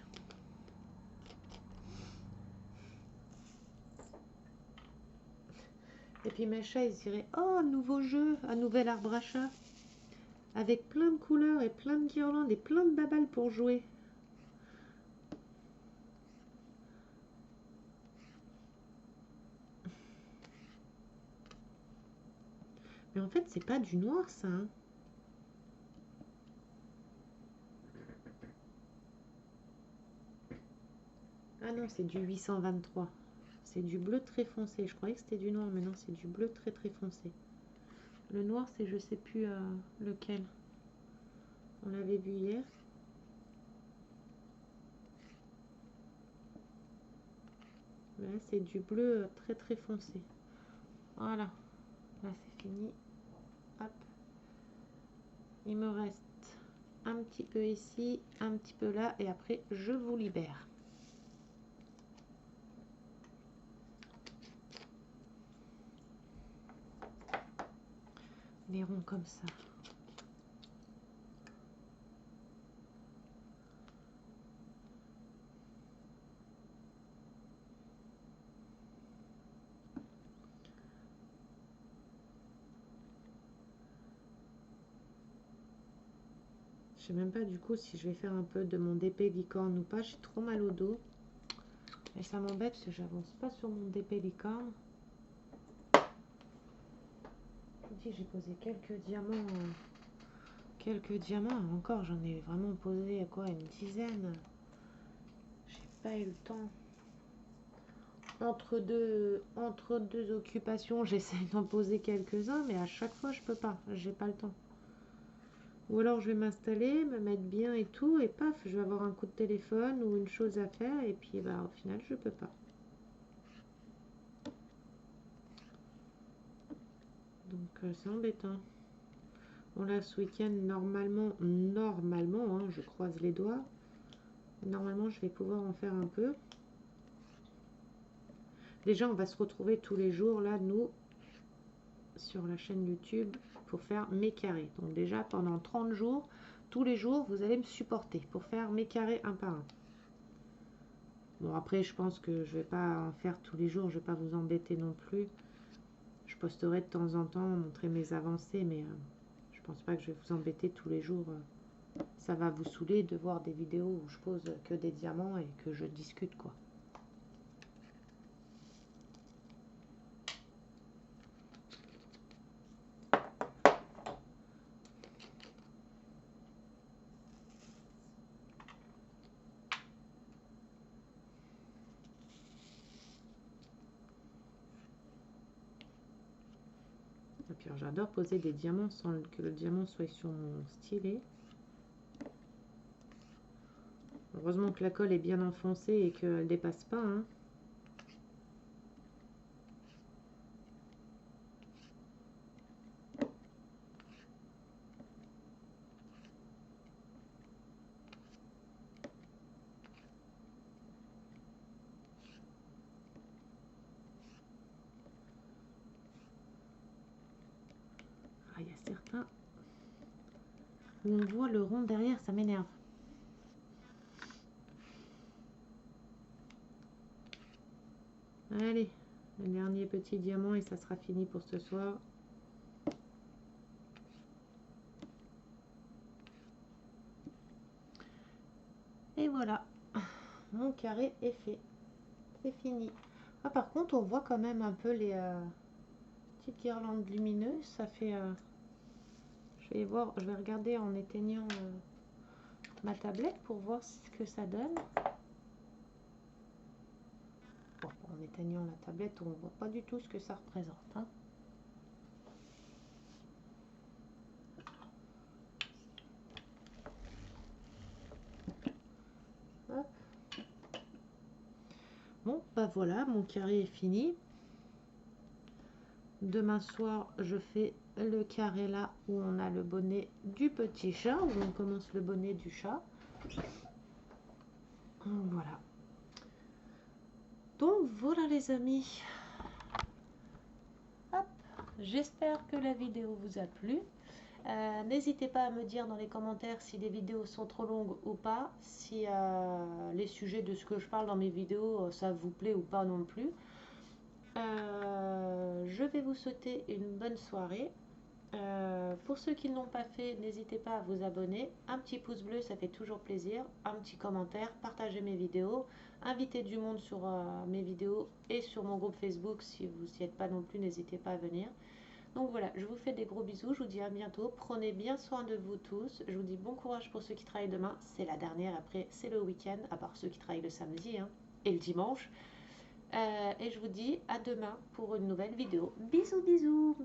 Et puis mes chats, ils diraient, oh, un nouveau jeu, un nouvel arbre à chat. Avec plein de couleurs et plein de guirlandes et plein de babales pour jouer. Mais en fait, c'est pas du noir, ça, hein. Ah non, c'est du 823. C'est du bleu très foncé. Je croyais que c'était du noir, mais non, c'est du bleu très très foncé. Le noir, c'est je sais plus lequel. On l'avait vu hier. Là, c'est du bleu très très foncé. Voilà. Là, c'est fini. Hop. Il me reste un petit peu ici, un petit peu là, et après, je vous libère. Les ronds comme ça. Je sais même pas du coup si je vais faire un peu de mon DP licorne ou pas. J'ai trop mal au dos. Et ça m'embête parce que j'avance pas sur mon DP licorne. Je vous dis, j'ai posé quelques diamants. Quelques diamants. Encore, j'en ai vraiment posé quoi, une dizaine. J'ai pas eu le temps. Entre deux occupations, j'essaie d'en poser quelques-uns, mais à chaque fois, je peux pas. J'ai pas le temps. Ou alors je vais m'installer, me mettre bien et tout, et paf, je vais avoir un coup de téléphone ou une chose à faire, et puis bah, au final, je peux pas. Donc c'est embêtant. Bon là, ce week-end, normalement, hein, je croise les doigts. Normalement, je vais pouvoir en faire un peu. Déjà, on va se retrouver tous les jours, là, nous, sur la chaîne YouTube, pour faire mes carrés. Donc déjà, pendant 30 jours, tous les jours, vous allez me supporter pour faire mes carrés un par un. Bon, après, je pense que je vais pas en faire tous les jours, je vais pas vous embêter non plus. Je posterai de temps en temps, montrer mes avancées, mais je pense pas que je vais vous embêter tous les jours. Ça va vous saouler de voir des vidéos où je pose que des diamants et que je discute, quoi. Et puis j'adore poser des diamants sans que le diamant soit sur mon stylet. Heureusement que la colle est bien enfoncée et qu'elle ne dépasse pas, hein. Ah, il y a certains où on voit le rond derrière, ça m'énerve. Allez, le dernier petit diamant et ça sera fini pour ce soir. Et voilà, mon carré est fait. C'est fini. Ah, par contre, on voit quand même un peu les petites guirlandes lumineuses. Ça fait... je vais voir, je vais regarder en éteignant ma tablette pour voir ce que ça donne. Bon, en éteignant la tablette, on ne voit pas du tout ce que ça représente, hein. Hop. Bon, bah voilà, mon carré est fini. Demain soir, je fais le carré là où on a le bonnet du petit chat, où on commence le bonnet du chat. Voilà. Donc voilà les amis. Hop. J'espère que la vidéo vous a plu. N'hésitez pas à me dire dans les commentaires si les vidéos sont trop longues ou pas, si les sujets de ce que je parle dans mes vidéos, ça vous plaît ou pas non plus. Je vais vous souhaiter une bonne soirée. Pour ceux qui ne l'ont pas fait, n'hésitez pas à vous abonner. Un petit pouce bleu, ça fait toujours plaisir. Un petit commentaire, partagez mes vidéos. Invitez du monde sur mes vidéos et sur mon groupe Facebook. Si vous n'y êtes pas non plus, n'hésitez pas à venir. Donc voilà, je vous fais des gros bisous. Je vous dis à bientôt. Prenez bien soin de vous tous. Je vous dis bon courage pour ceux qui travaillent demain. C'est la dernière. Après, c'est le week-end, à part ceux qui travaillent le samedi, hein, et le dimanche. Et je vous dis à demain pour une nouvelle vidéo. Bisous, bisous.